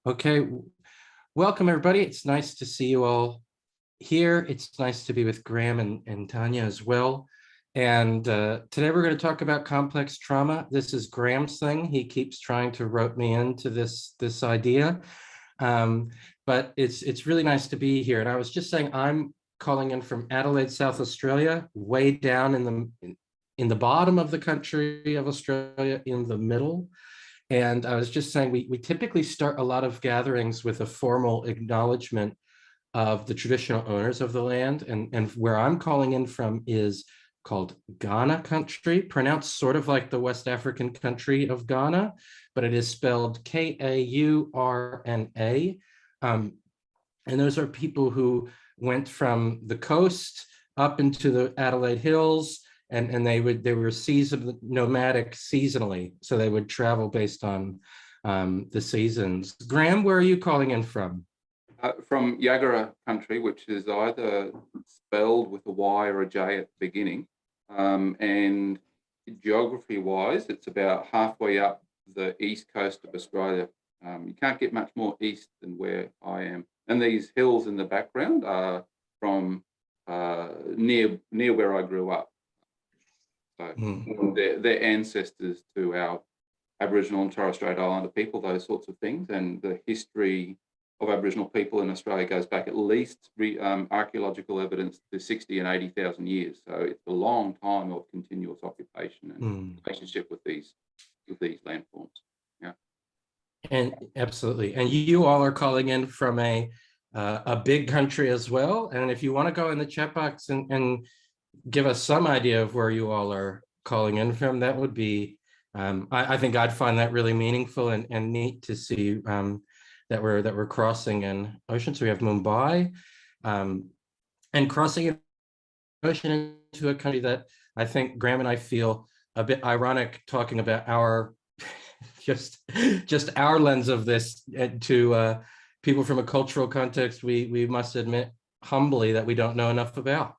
Okay, welcome everybody. It's nice to see you all here. It's nice to be with Graham and Tanya as well. And today we're going to talk about complex trauma. This is Graham's thing. He keeps trying to rope me into this idea. But it's really nice to be here. And I was just saying, I'm calling in from Adelaide, South Australia, way down in the bottom of the country of Australia, in the middle. And I was just saying, we typically start a lot of gatherings with a formal acknowledgement of the traditional owners of the land. And where I'm calling in from is called Ghana country, pronounced sort of like the West African country of Ghana, but it is spelled Kaurna. And those are people who went from the coast up into the Adelaide Hills, and they were nomadic seasonally, so they would travel based on the seasons. Graham, where are you calling in from? From Yagara country, which is either spelled with a Y or a J at the beginning, and geography-wise, it's about halfway up the east coast of Australia. You can't get much more east than where I am, and these hills in the background are from near where I grew up. So they're ancestors to our Aboriginal and Torres Strait Islander people, those sorts of things. And the history of Aboriginal people in Australia goes back at least archaeological evidence to 60 and 80,000 years. So it's a long time of continuous occupation and relationship with these landforms. Yeah. And absolutely. And you all are calling in from a big country as well. And if you want to go in the chat box and give us some idea of where you all are calling in from, that would be, I think I'd find that really meaningful and neat to see that we're crossing an ocean. So we have Mumbai, and crossing an ocean into a country that I think Graham and I feel a bit ironic talking about our just our lens of this to people from a cultural context we must admit humbly that we don't know enough about.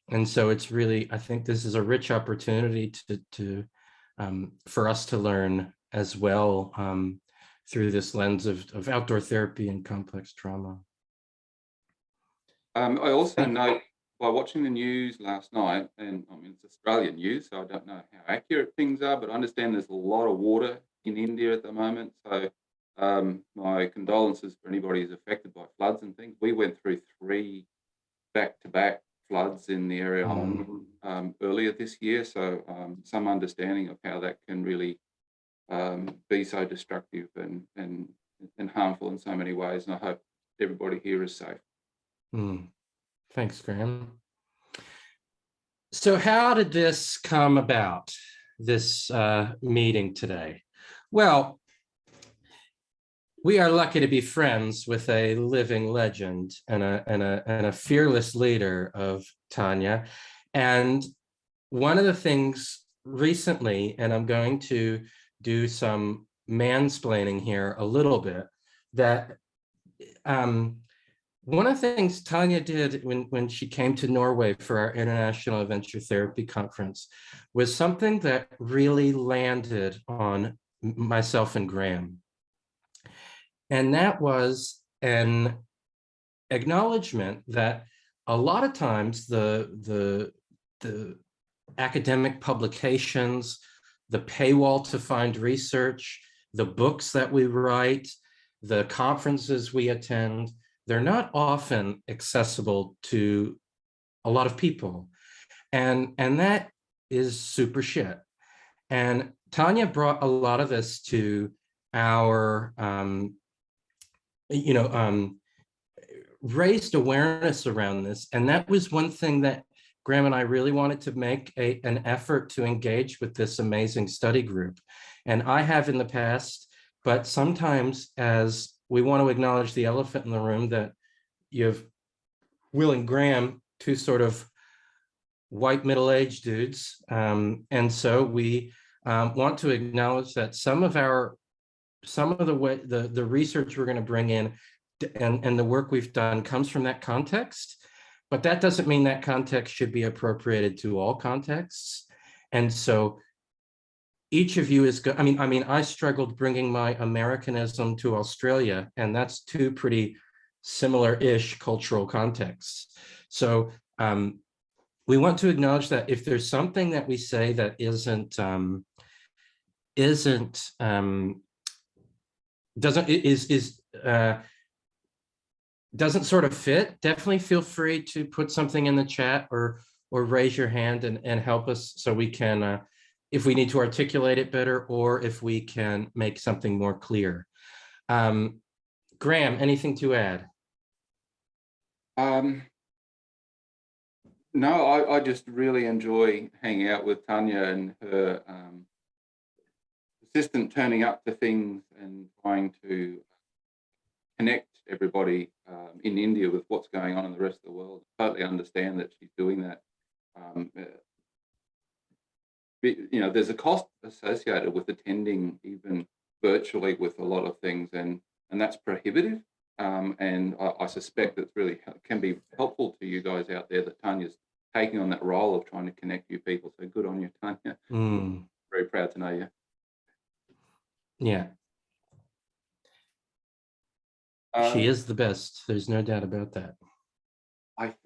And so it's really, I think this is a rich opportunity to for us to learn as well through this lens of outdoor therapy and complex trauma. I also note by watching the news last night, and I mean, it's Australian news, so I don't know how accurate things are, but I understand there's a lot of water in India at the moment. So my condolences for anybody who's affected by floods and things. We went through 3 back-to-back floods in the area earlier this year, so some understanding of how that can really be so destructive and harmful in so many ways. And I hope everybody here is safe. Thanks, Graham. So how did this come about, this meeting today? Well, we are lucky to be friends with a living legend and a fearless leader of Tanya. And one of the things recently, and I'm going to do some mansplaining here a little bit, that one of the things Tanya did when she came to Norway for our International Adventure Therapy Conference was something that really landed on myself and Graham. And that was an acknowledgement that a lot of times the academic publications, the paywall to find research, the books that we write, the conferences we attend, they're not often accessible to a lot of people. And that is super shit. And Tanya brought a lot of this to our raised awareness around this. And that was one thing that Graham and I really wanted to make an effort to engage with this amazing study group. And I have in the past, but sometimes as we want to acknowledge the elephant in the room, that you have Will and Graham, 2 sort of white middle-aged dudes. And so we want to acknowledge that some of the research we're going to bring in and the work we've done comes from that context, but that doesn't mean that context should be appropriated to all contexts. And so each of you is good. I mean, I struggled bringing my Americanism to Australia, and that's two pretty similar-ish cultural contexts. So we want to acknowledge that if there's something that we say that doesn't sort of fit, definitely feel free to put something in the chat or raise your hand and help us so we can, if we need to articulate it better or if we can make something more clear. Graham, anything to add? No, I just really enjoy hanging out with Tanya and her assistant turning up to things and trying to connect everybody in India with what's going on in the rest of the world. I totally understand that she's doing that. You know, there's a cost associated with attending even virtually with a lot of things, and that's prohibitive. And I suspect it's really can be helpful to you guys out there that Tanya's taking on that role of trying to connect you people. So good on you, Tanya. Very proud to know you. Yeah. She is the best. There's no doubt about that.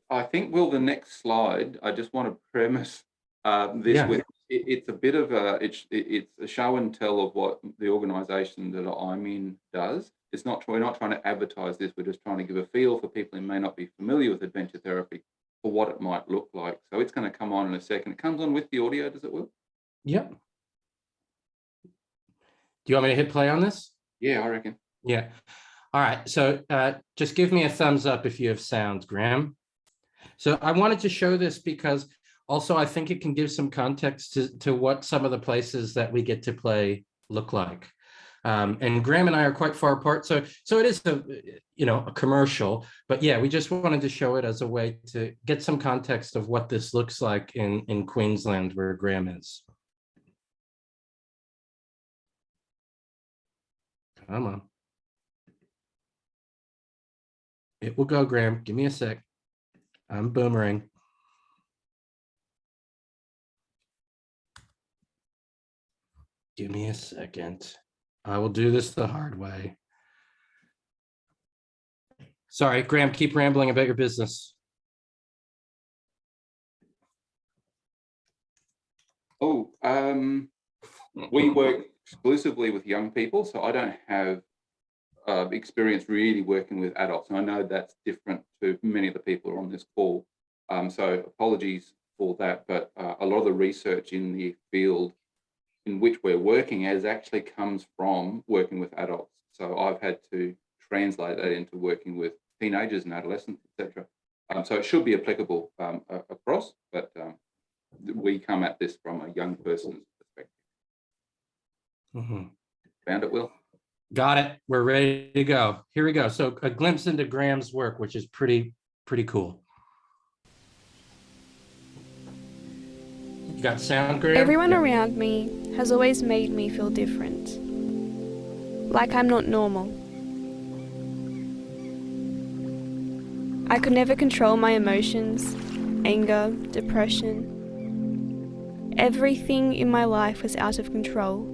I think, Will, the next slide, I just want to premise this with, it's a bit of a, it's a show and tell of what the organisation that I'm in does. It's not, we're not trying to advertise this, we're just trying to give a feel for people who may not be familiar with adventure therapy for what it might look like. So it's going to come on in a second. It comes on with the audio, does it, Will? Yep. Do you want me to hit play on this? Yeah, I reckon. Yeah. All right. So just give me a thumbs up if you have sound, Graham. So I wanted to show this because also I think it can give some context to what some of the places that we get to play look like. And Graham and I are quite far apart. So it is a commercial, but yeah, we just wanted to show it as a way to get some context of what this looks like in Queensland where Graham is. Come on. It will go, Graham. Give me a sec. I'm boomerang. Give me a second. I will do this the hard way. Sorry, Graham, keep rambling about your business. Oh, we work exclusively with young people, so I don't have experience really working with adults, and I know that's different to many of the people who are on this call. So apologies for that, but a lot of the research in the field in which we're working as actually comes from working with adults. So I've had to translate that into working with teenagers and adolescents, etc. So it should be applicable across, but we come at this from a young person's perspective. Found it, Will? Got it. We're ready to go. Here we go. So a glimpse into Graham's work, which is pretty cool. You got sound, Graham? Everyone around me has always made me feel different. Like I'm not normal. I could never control my emotions, anger, depression. Everything in my life was out of control.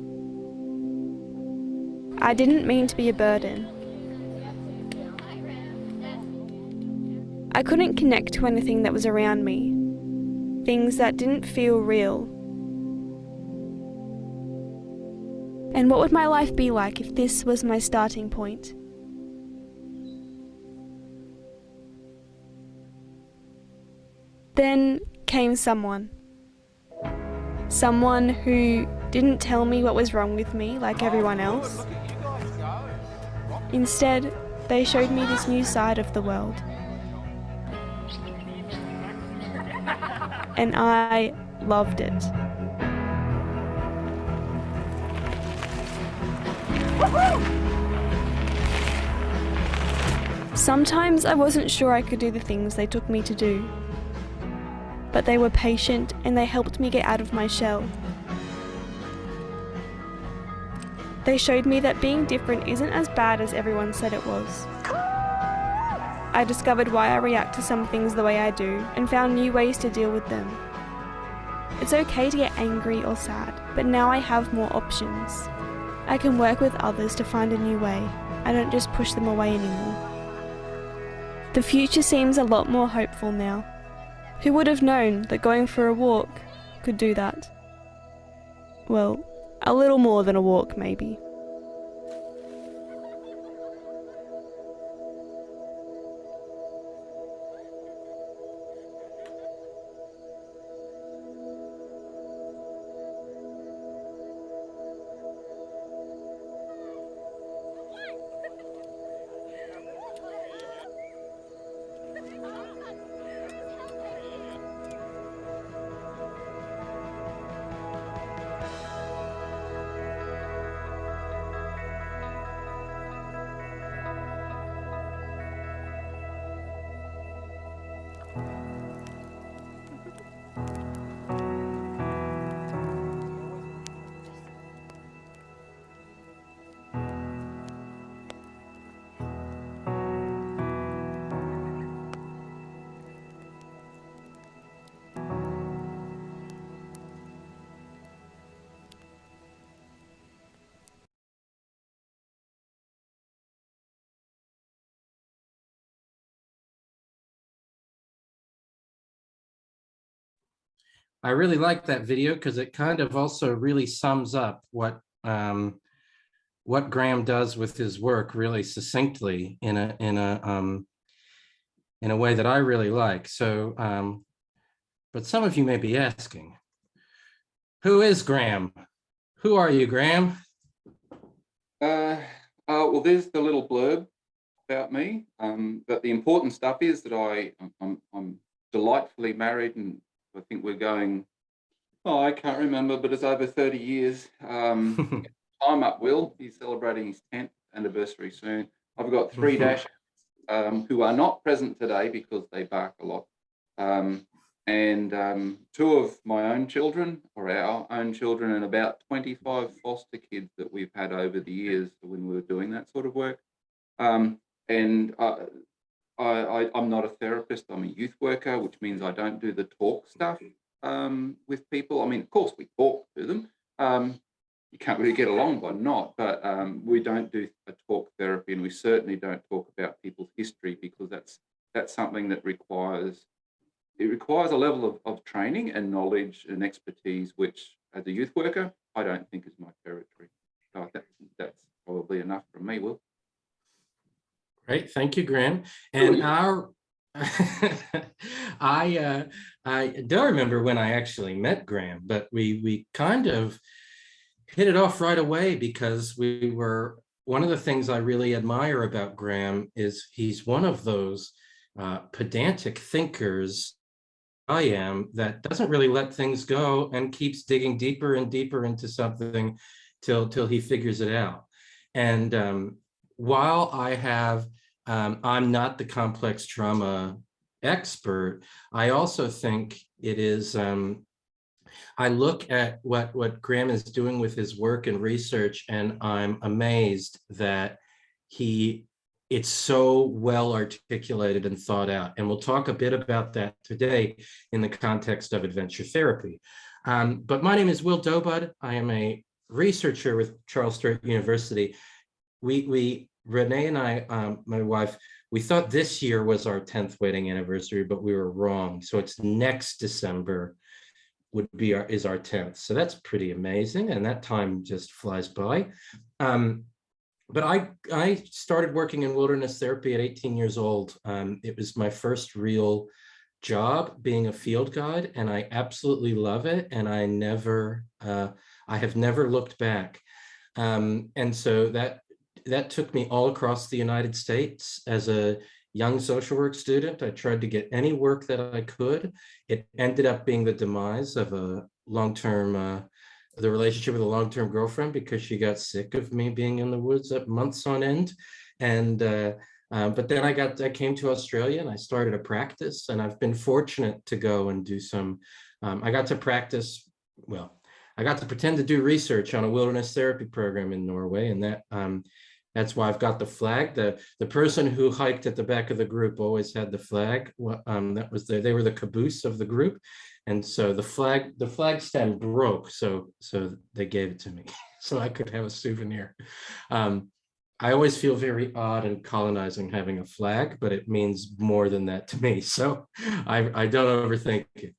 I didn't mean to be a burden. I couldn't connect to anything that was around me, things that didn't feel real. And what would my life be like if this was my starting point? Then came someone who didn't tell me what was wrong with me like everyone else. Instead, they showed me this new side of the world. And I loved it. Sometimes I wasn't sure I could do the things they took me to do. But they were patient and they helped me get out of my shell. They showed me that being different isn't as bad as everyone said it was. I discovered why I react to some things the way I do and found new ways to deal with them. It's okay to get angry or sad, but now I have more options. I can work with others to find a new way. I don't just push them away anymore. The future seems a lot more hopeful now. Who would have known that going for a walk could do that? Well, a little more than a walk, maybe. I really like that video because it kind of also really sums up what Graham does with his work really succinctly in a way that I really like. So, but some of you may be asking, who is Graham? Who are you, Graham? Well, there's the little blurb about me. But the important stuff is that I'm delightfully married, and I think we're going, oh, I can't remember, but it's over 30 years. Time up, Will. He's celebrating his 10th anniversary soon. I've got 3 dashes who are not present today because they bark a lot. And 2 of my own children, or our own children, and about 25 foster kids that we've had over the years when we were doing that sort of work. And I'm not a therapist, I'm a youth worker, which means I don't do the talk stuff with people. I mean, of course, we talk to them. You can't really get along by not, but we don't do a talk therapy, and we certainly don't talk about people's history, because that's something that requires a level of training and knowledge and expertise, which as a youth worker, I don't think is my territory. So that's probably enough from me, Will. Great, thank you, Graham. And I don't remember when I actually met Graham, but we kind of hit it off right away, because one of the things I really admire about Graham is he's one of those pedantic thinkers I am, that doesn't really let things go and keeps digging deeper and deeper into something till he figures it out. And while I'm not the complex trauma expert, I also think it is, I look at what Graham is doing with his work and research, and I'm amazed that it's so well articulated and thought out. And we'll talk a bit about that today in the context of adventure therapy. But my name is Will Dobud. I am a researcher with Charles Sturt University. Renee and I, my wife, we thought this year was our 10th wedding anniversary, but we were wrong. So it's next December is our 10th. So that's pretty amazing. And that time just flies by. But I started working in wilderness therapy at 18 years old. It was my first real job, being a field guide, and I absolutely love it. And I have never looked back. And so that took me all across the United States. As a young social work student, I tried to get any work that I could. It ended up being the demise of the relationship with a long-term girlfriend, because she got sick of me being in the woods up months on end. And but then I came to Australia and I started a practice, and I've been fortunate to go and do some, I got to pretend to do research on a wilderness therapy program in Norway, and that's why I've got the flag. The person who hiked at the back of the group always had the flag. They were the caboose of the group. And so the flag stem broke, so they gave it to me so I could have a souvenir. I always feel very odd and colonizing having a flag, but it means more than that to me. So I don't overthink it.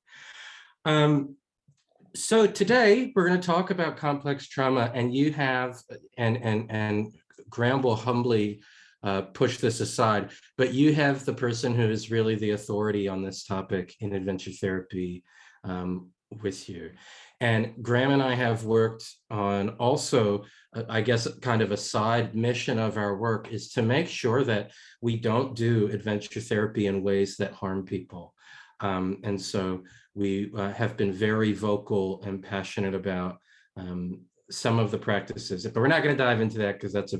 So today we're going to talk about complex trauma, and you have, and Graham will humbly push this aside, but you have the person who is really the authority on this topic in adventure therapy with you. And Graham and I have worked on also, I guess, kind of a side mission of our work is to make sure that we don't do adventure therapy in ways that harm people. And so we have been very vocal and passionate about some of the practices, but we're not going to dive into that because that's a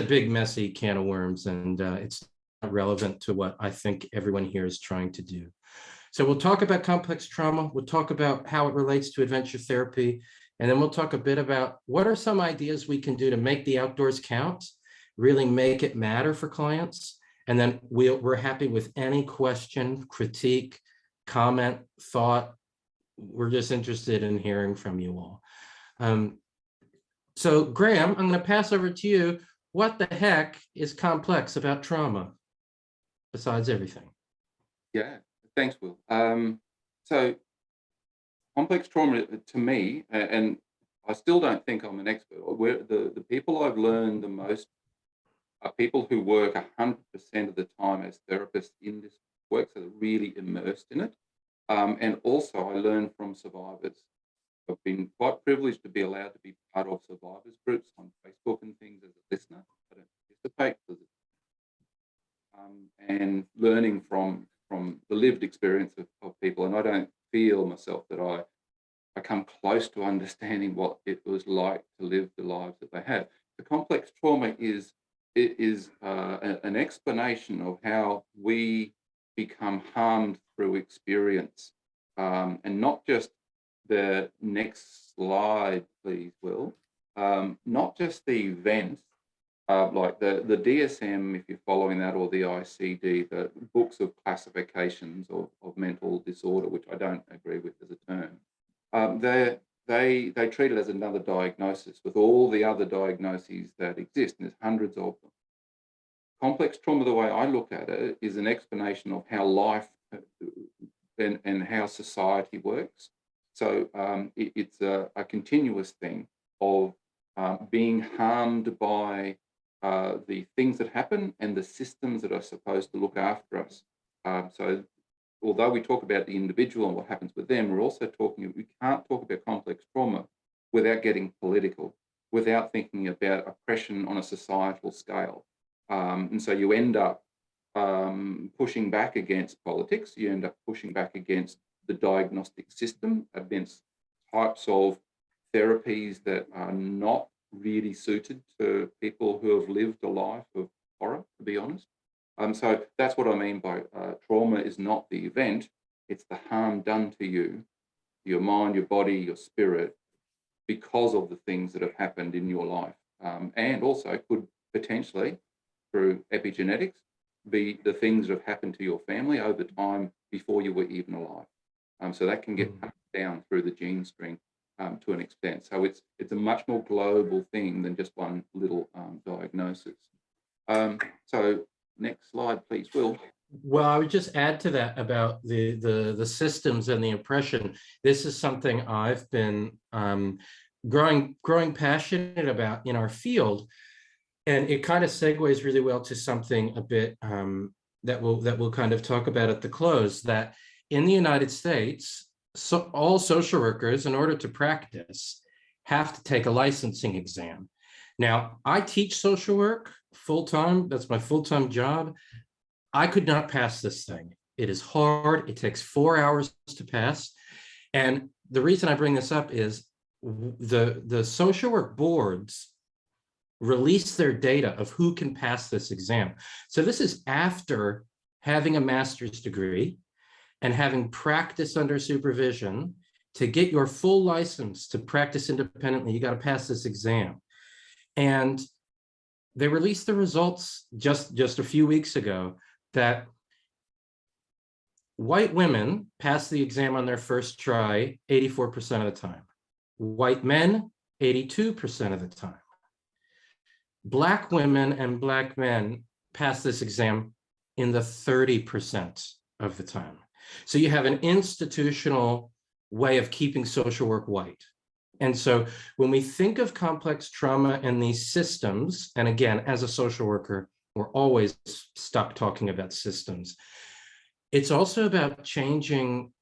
big messy can of worms, and it's not relevant to what I think everyone here is trying to do. So we'll talk about complex trauma, we'll talk about how it relates to adventure therapy, and then we'll talk a bit about what are some ideas we can do to make the outdoors count, really make it matter for clients. And then we're happy with any question, critique, comment, thought. We're just interested in hearing from you all. So Graham, I'm going to pass over to you. What the heck is complex about trauma, besides everything? Yeah, thanks, Will. So complex trauma to me, and I still don't think I'm an expert, the people I've learned the most are people who work 100% of the time as therapists in this work, so they're really immersed in it. And also I learn from survivors. I've been quite privileged to be allowed to be part of survivors groups on Facebook and things as a listener. I don't participate because and learning from the lived experience of people. And I don't feel myself that I come close to understanding what it was like to live the lives that they had. The complex trauma is an explanation of how we become harmed through experience, and not just the next slide, please, Will. Not just the events, like the DSM, if you're following that, or the ICD, the books of classifications of mental disorder, which I don't agree with as a term. They treat it as another diagnosis with all the other diagnoses that exist, and there's hundreds of them. Complex trauma, the way I look at it, is an explanation of how life and how society works. So it's a continuous thing of being harmed by the things that happen and the systems that are supposed to look after us. So although we talk about the individual and what happens with them, we're also we can't talk about complex trauma without getting political, without thinking about oppression on a societal scale. And so you end up pushing back against politics, you end up pushing back against the diagnostic system, against types of therapies that are not really suited to people who have lived a life of horror, to be honest. So that's what I mean by trauma is not the event, it's the harm done to you, your mind, your body, your spirit, because of the things that have happened in your life. And also could potentially, through epigenetics, be the things that have happened to your family over time before you were even alive. So that can get passed down through the gene string to an extent. So it's a much more global thing than just one little diagnosis. So next slide, please, Will. Well, I would just add to that about the systems and the oppression. This is something I've been growing passionate about in our field, and it kind of segues really well to something a bit that we'll kind of talk about at the close. That in the United States, so all social workers, in order to practice, have to take a licensing exam. Now, I teach social work full-time. That's my full-time job. I could not pass this thing. It is hard. It takes 4 hours to pass. And the reason I bring this up is the social work boards release their data of who can pass this exam. So this is after having a master's degree and having practice under supervision. To get your full license to practice independently, you got to pass this exam. And they released the results just a few weeks ago that White women pass the exam on their first try 84% of the time. White men, 82% of the time. Black women and Black men pass this exam in the 30% of the time. So you have an institutional way of keeping social work white. And so when we think of complex trauma and these systems, and again, as a social worker, we're always stuck talking about systems. It's also about changing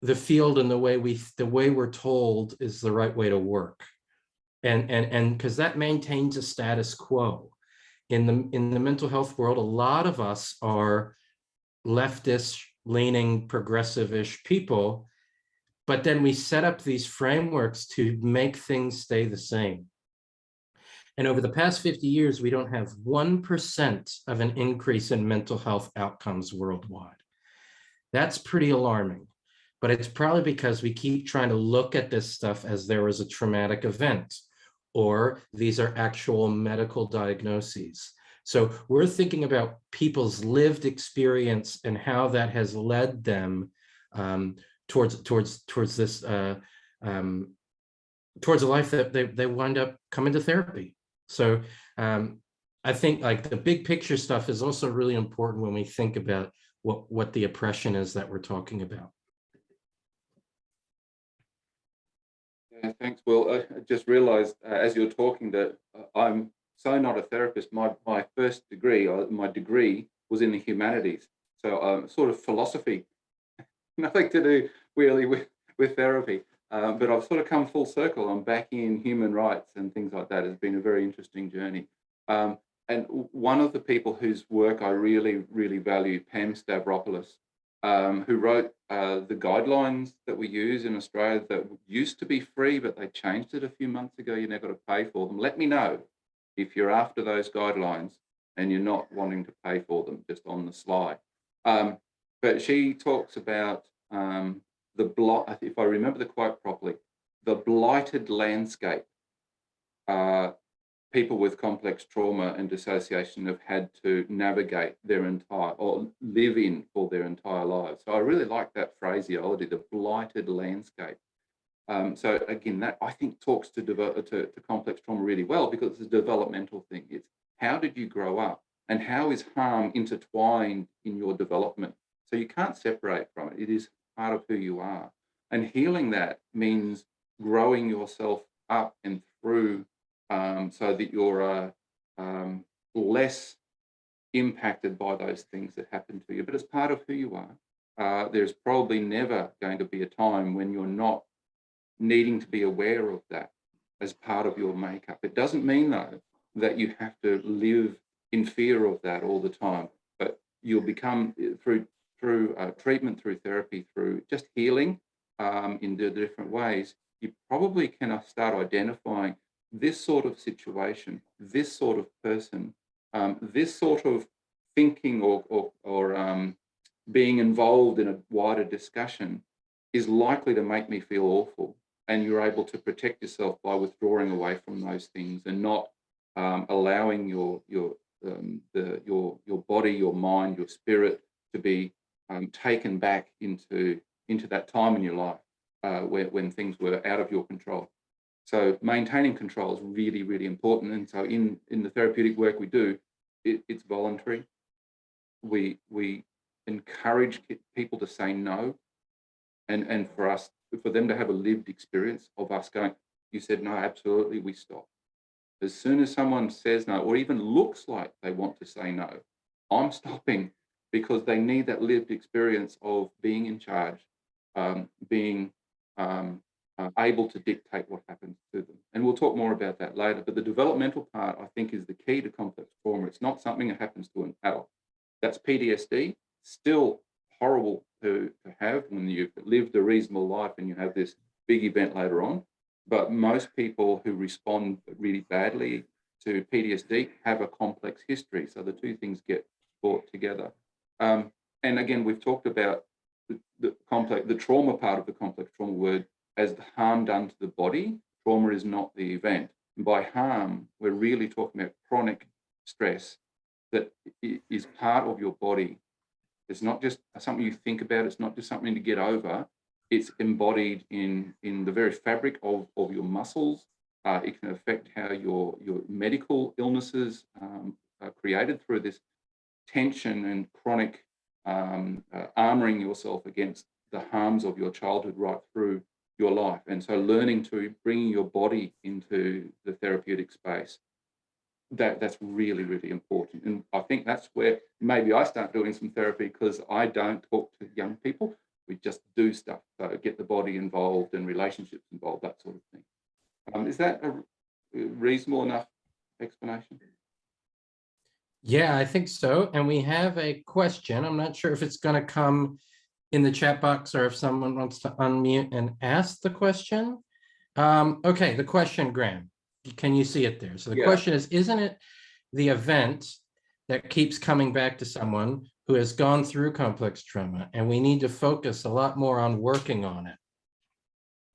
the field and the way we're told is the right way to work. And because that maintains a status quo. In the mental health world, a lot of us are leftist leaning, progressive-ish people, but then we set up these frameworks to make things stay the same. And over the past 50 years, we don't have 1% of an increase in mental health outcomes worldwide. That's pretty alarming, but it's probably because we keep trying to look at this stuff as there was a traumatic event, or these are actual medical diagnoses. So we're thinking about people's lived experience and how that has led them towards this towards a life that they wind up coming to therapy. So I think like the big picture stuff is also really important when we think about what the oppression is that we're talking about. Yeah, thanks, Will. I just realized as you're talking that I'm so not a therapist. My first degree, my degree was in the humanities. So sort of philosophy, nothing to do really with therapy. But I've sort of come full circle. I'm back in human rights and things like that. It's been a very interesting journey. And one of the people whose work I really, really value, Pam Stavropoulos, who wrote the guidelines that we use in Australia that used to be free, but they changed it a few months ago. You now got to pay for them. Let me know if you're after those guidelines and you're not wanting to pay for them, just on the sly. But she talks about if I remember the quote properly, the blighted landscape people with complex trauma and dissociation have had to navigate their entire, or live in for their entire lives. So I really like that phraseology, the blighted landscape. So again, that I think talks to complex trauma really well, because it's a developmental thing. It's how did you grow up and how is harm intertwined in your development? So you can't separate from it. It is part of who you are. And healing that means growing yourself up and through so that you're less impacted by those things that happen to you. But as part of who you are, there's probably never going to be a time when you're not needing to be aware of that as part of your makeup. It doesn't mean, though, that you have to live in fear of that all the time, but you'll become, through treatment, through therapy, through just healing in the different ways, you probably can start identifying this sort of situation, this sort of person, this sort of thinking or being involved in a wider discussion is likely to make me feel awful. And you're able to protect yourself by withdrawing away from those things and not allowing your body, your mind, your spirit to be taken back into that time in your life when things were out of your control. So maintaining control is really, really important. And so in the therapeutic work we do, it's voluntary. We encourage people to say no, and for them to have a lived experience of us going, you said no, absolutely, we stop. As soon as someone says no, or even looks like they want to say no, I'm stopping, because they need that lived experience of being in charge, being able to dictate what happens to them. And we'll talk more about that later. But the developmental part, I think, is the key to complex trauma. It's not something that happens to an adult. That's PTSD, still horrible to have when you've lived a reasonable life and you have this big event later on. But most people who respond really badly to PTSD have a complex history. So the two things get brought together. And again, we've talked about the trauma part of the complex trauma word as the harm done to the body. Trauma is not the event. And by harm, we're really talking about chronic stress that is part of your body It's not just something you think about. It's not just something to get over. It's embodied in the very fabric of your muscles. It can affect how your medical illnesses are created through this tension and chronic armoring yourself against the harms of your childhood right through your life. And so learning to bring your body into the therapeutic space, that's really, really important. And I think that's where maybe I start doing some therapy, because I don't talk to young people. We just do stuff. So get the body involved and relationships involved, that sort of thing. Is that a reasonable enough explanation? Yeah, I think so. And we have a question. I'm not sure if it's going to come in the chat box or if someone wants to unmute and ask the question. Okay, the question, Graham, can you see it there? So the question is, isn't it the event that keeps coming back to someone who has gone through complex trauma, and we need to focus a lot more on working on it?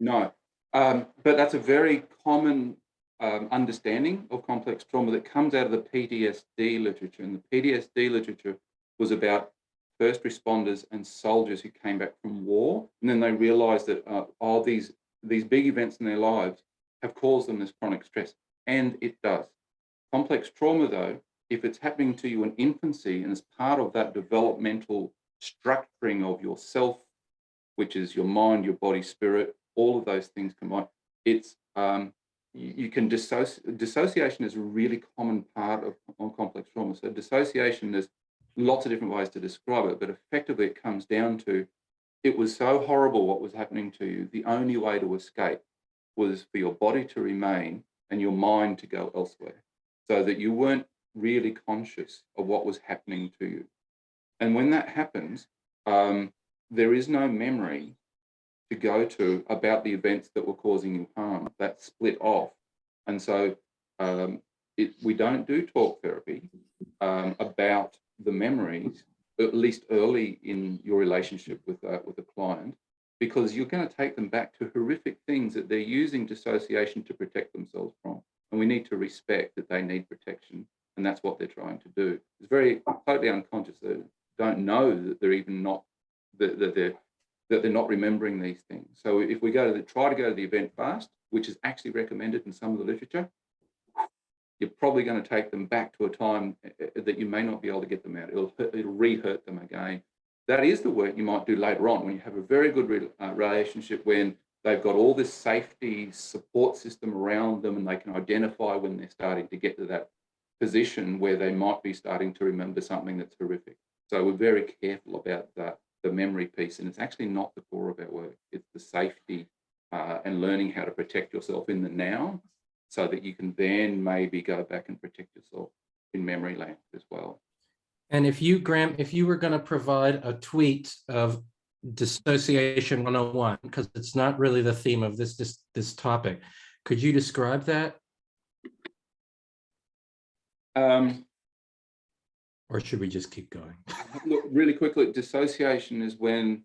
No, but that's a very common understanding of complex trauma that comes out of the PTSD literature. And the PTSD literature was about first responders and soldiers who came back from war, and then they realized that all these big events in their lives have caused them this chronic stress, and it does. Complex trauma, though, if it's happening to you in infancy and as part of that developmental structuring of yourself, which is your mind, your body, spirit, all of those things combined, it's you can dissociation is a really common part of complex trauma. So dissociation, there's lots of different ways to describe it, but effectively it comes down to, it was so horrible what was happening to you, the only way to escape was for your body to remain and your mind to go elsewhere, so that you weren't really conscious of what was happening to you. And when that happens, there is no memory to go to about the events that were causing you harm. That's split off. And so we don't do talk therapy about the memories, at least early in your relationship with a client, because you're going to take them back to horrific things that they're using dissociation to protect themselves from. And we need to respect that they need protection, and that's what they're trying to do. It's very totally unconscious. They don't know that they're even not, that they're not remembering these things. So if we try to go to the event fast, which is actually recommended in some of the literature, you're probably going to take them back to a time that you may not be able to get them out. It'll re-hurt them again. That is the work you might do later on when you have a very good relationship, when they've got all this safety support system around them and they can identify when they're starting to get to that position where they might be starting to remember something that's horrific. So we're very careful about that, the memory piece, and it's actually not the core of our work. It's the safety and learning how to protect yourself in the now, so that you can then maybe go back and protect yourself in memory land as well. And if you, Graham, if you were going to provide a tweet of dissociation 101, because it's not really the theme of this topic, could you describe that? Or should we just keep going? Look, really quickly, dissociation is when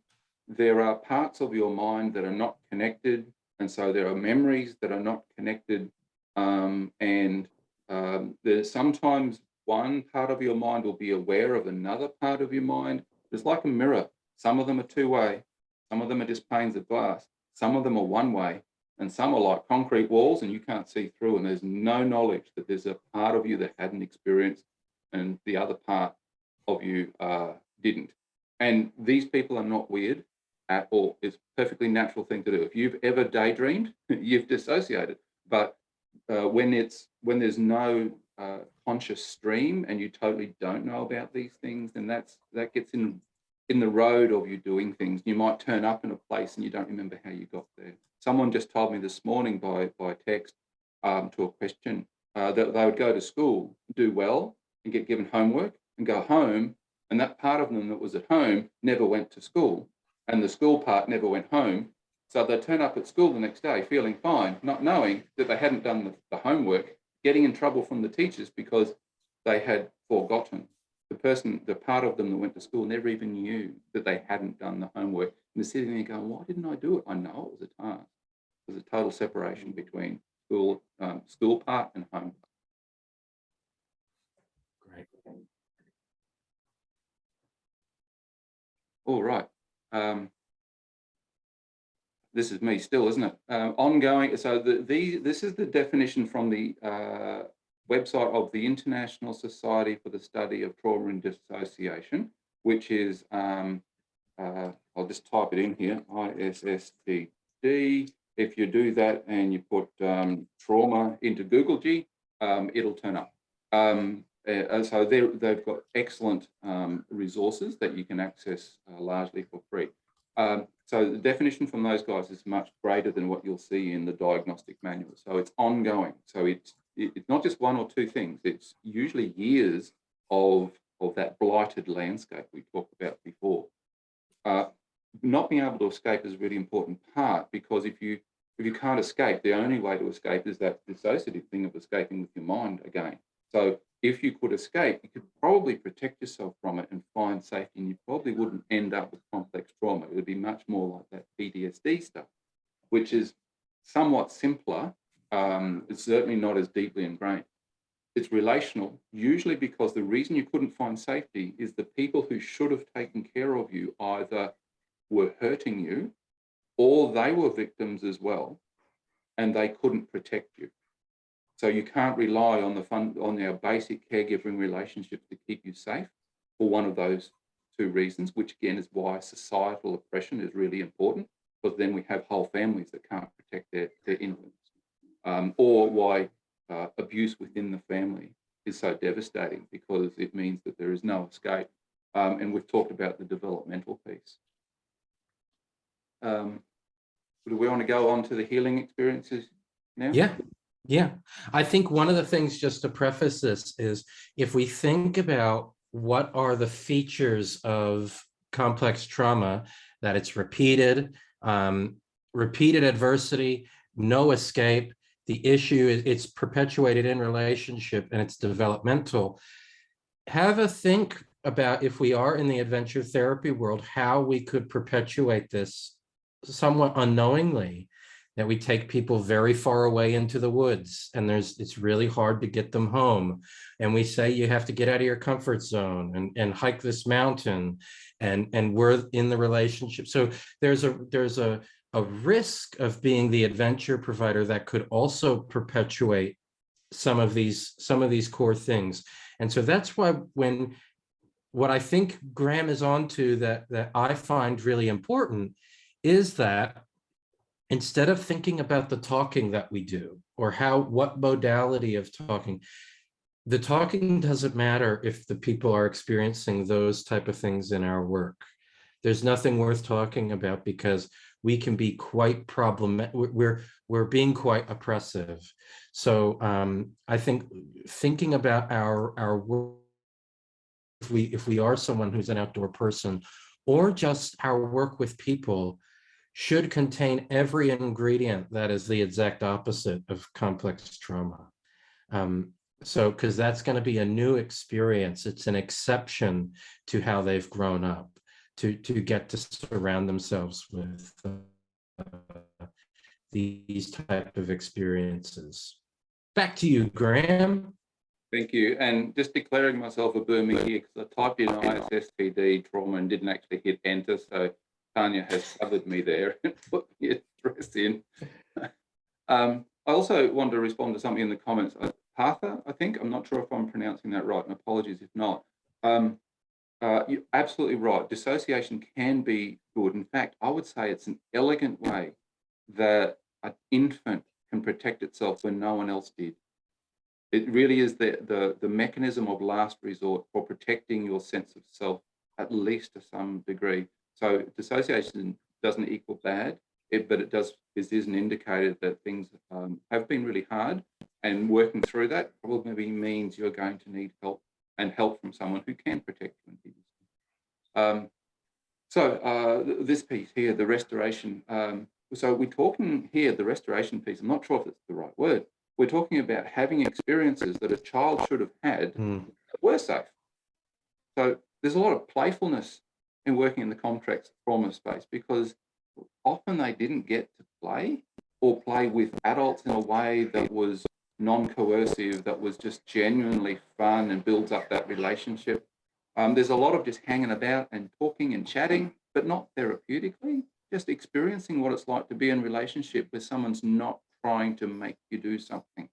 there are parts of your mind that are not connected, and so there are memories that are not connected, there's sometimes one part of your mind will be aware of another part of your mind. It's like a mirror. Some of them are two-way, some of them are just panes of glass, some of them are one-way, and some are like concrete walls and you can't see through, and there's no knowledge that there's a part of you that hadn't experienced and the other part of you didn't. And these people are not weird at all. It's a perfectly natural thing to do. If you've ever daydreamed, you've dissociated. But when there's no conscious stream and you totally don't know about these things, then that gets in the road of you doing things. You might turn up in a place and you don't remember how you got there. Someone just told me this morning by text to a question that they would go to school, do well, and get given homework and go home, and that part of them that was at home never went to school, and the school part never went home. So they turn up at school the next day feeling fine, not knowing that they hadn't done the homework, getting in trouble from the teachers because they had forgotten. The part of them that went to school never even knew that they hadn't done the homework. And they're sitting there going, why didn't I do it? I know it was a task. There's a total separation between school part and home. Great. All right. This is me still, isn't it? Ongoing. So this is the definition from the website of the International Society for the Study of Trauma and Dissociation, which is, I'll just type it in here, ISSTD. If you do that and you put trauma into Google G, it'll turn up. So they've got excellent resources that you can access largely for free. So the definition from those guys is much greater than what you'll see in the diagnostic manual. So it's ongoing. So it's not just one or two things. It's usually years of that blighted landscape we talked about before. Not being able to escape is a really important part, because if you can't escape, the only way to escape is that dissociative thing of escaping with your mind again. So if you could escape, you could probably protect yourself from it and find safety, and you probably wouldn't end up with complex trauma. It would be much more like that PTSD stuff, which is somewhat simpler. It's certainly not as deeply ingrained. It's relational, usually because the reason you couldn't find safety is the people who should have taken care of you either were hurting you or they were victims as well, and they couldn't protect you. So you can't rely on our basic caregiving relationships to keep you safe for one of those two reasons, which again is why societal oppression is really important, because then we have whole families that can't protect their infants, or why abuse within the family is so devastating, because it means that there is no escape. And we've talked about the developmental piece. Do we want to go on to the healing experiences now? Yeah. I think one of the things, just to preface this, is if we think about what are the features of complex trauma, that it's repeated adversity, no escape. The issue is it's perpetuated in relationship and it's developmental. Have a think about, if we are in the adventure therapy world, how we could perpetuate this somewhat unknowingly, that we take people very far away into the woods and it's really hard to get them home. And we say, you have to get out of your comfort zone and hike this mountain, and we're in the relationship. So there's a risk of being the adventure provider that could also perpetuate some of these core things. And so that's why what I think Graham is onto that I find really important is that instead of thinking about the talking that we do or what modality of talking, the talking doesn't matter if the people are experiencing those type of things in our work. There's nothing worth talking about, because we can be quite problematic. We're being quite oppressive. So I think thinking about our work, if we are someone who's an outdoor person, or just our work with people, should contain every ingredient that is the exact opposite of complex trauma. So, because that's going to be a new experience. It's an exception to how they've grown up to get to surround themselves with these type of experiences. Back to you, Graham. Thank you. And just declaring myself a Burmese here, because I typed in ISSTD trauma and didn't actually hit enter. So Tanya has covered me there and put the address in. I also want to respond to something in the comments. Partha, I think, I'm not sure if I'm pronouncing that right, and apologies if not. You're absolutely right. Dissociation can be good. In fact, I would say it's an elegant way that an infant can protect itself when no one else did. It really is the mechanism of last resort for protecting your sense of self, at least to some degree. So dissociation doesn't equal bad, but it is an indicator that things have been really hard, and working through that probably means you're going to need help, and help from someone who can protect you and give you. This piece here, the restoration. So we're talking here, the restoration piece, I'm not sure if it's the right word. We're talking about having experiences that a child should have had that were safe. So there's a lot of playfulness in working in the complex trauma space, because often they didn't get to play or play with adults in a way that was non-coercive, that was just genuinely fun and builds up that relationship. There's a lot of just hanging about and talking and chatting, but not therapeutically, just experiencing what it's like to be in relationship where someone's not trying to make you do something.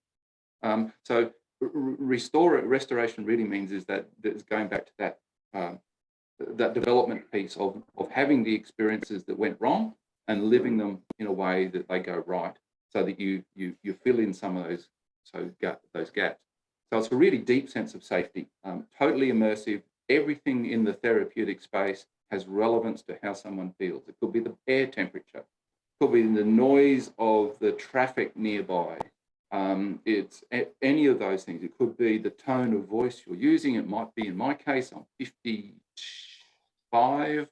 So restoration really means is that it's going back to that that development piece of having the experiences that went wrong and living them in a way that they go right, so that you fill in some of those gaps. So it's a really deep sense of safety, totally immersive. Everything in the therapeutic space has relevance to how someone feels. It could be the air temperature, it could be the noise of the traffic nearby. It's any of those things. It could be the tone of voice you're using. It might be, in my case, I'm 55,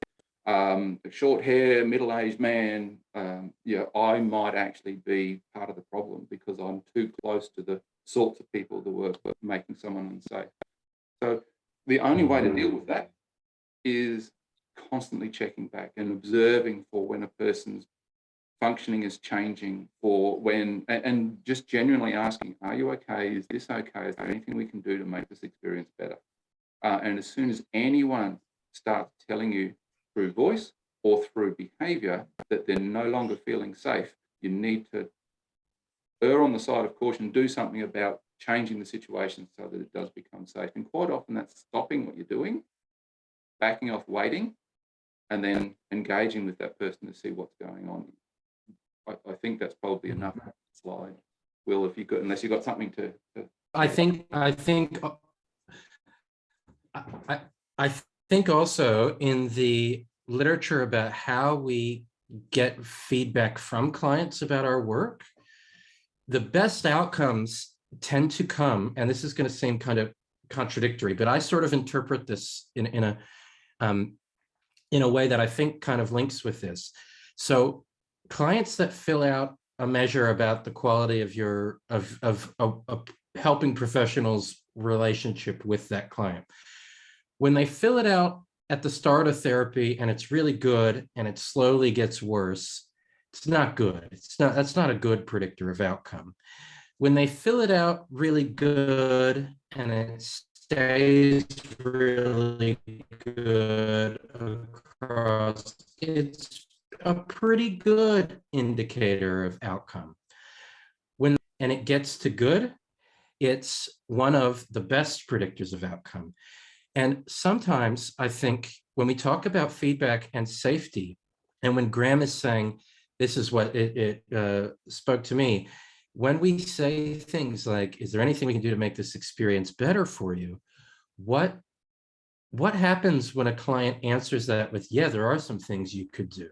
short hair, middle-aged man. I might actually be part of the problem because I'm too close to the sorts of people that were making someone unsafe. So the only way to deal with that is constantly checking back and observing for when a person's functioning is changing, for when, and just genuinely asking, are you okay? Is this okay? Is there anything we can do to make this experience better? And as soon as anyone starts telling you through voice or through behavior that they're no longer feeling safe, you need to err on the side of caution, do something about changing the situation so that it does become safe. And quite often that's stopping what you're doing, backing off, waiting, and then engaging with that person to see what's going on. I think that's probably enough slide. Will, if you got, unless you got something to I think also in the literature about how we get feedback from clients about our work, the best outcomes tend to come, and this is going to seem kind of contradictory, but I sort of interpret this in a way that I think kind of links with this. So clients that fill out a measure about the quality of your of helping professionals' relationship with that client, when they fill it out at the start of therapy and it's really good and it slowly gets worse, it's not good. That's not a good predictor of outcome. When they fill it out really good and it stays really good across, it's a pretty good indicator of outcome. And it gets to good, it's one of the best predictors of outcome. And sometimes I think when we talk about feedback and safety, and when Graham is saying, this is what it spoke to me, when we say things like, is there anything we can do to make this experience better for you? What happens when a client answers that with, yeah, there are some things you could do?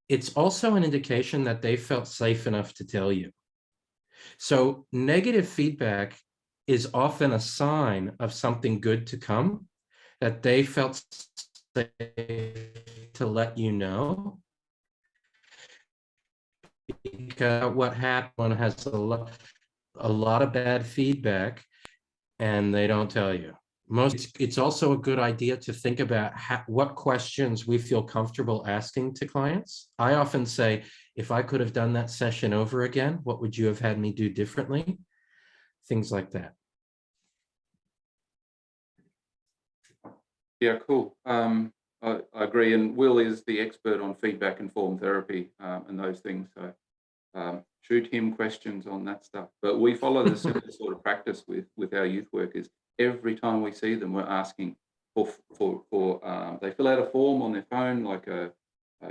It's also an indication that they felt safe enough to tell you. So negative feedback is often a sign of something good to come, that they felt safe to let you know. Because what happened has a lot of bad feedback and they don't tell you. It's also a good idea to think about what questions we feel comfortable asking to clients. I often say, if I could have done that session over again, what would you have had me do differently? Things like that. Yeah, cool. I agree. And Will is the expert on feedback informed therapy and those things. So shoot him questions on that stuff. But we follow the similar sort of practice with our youth workers. Every time we see them, we're asking for they fill out a form on their phone, like a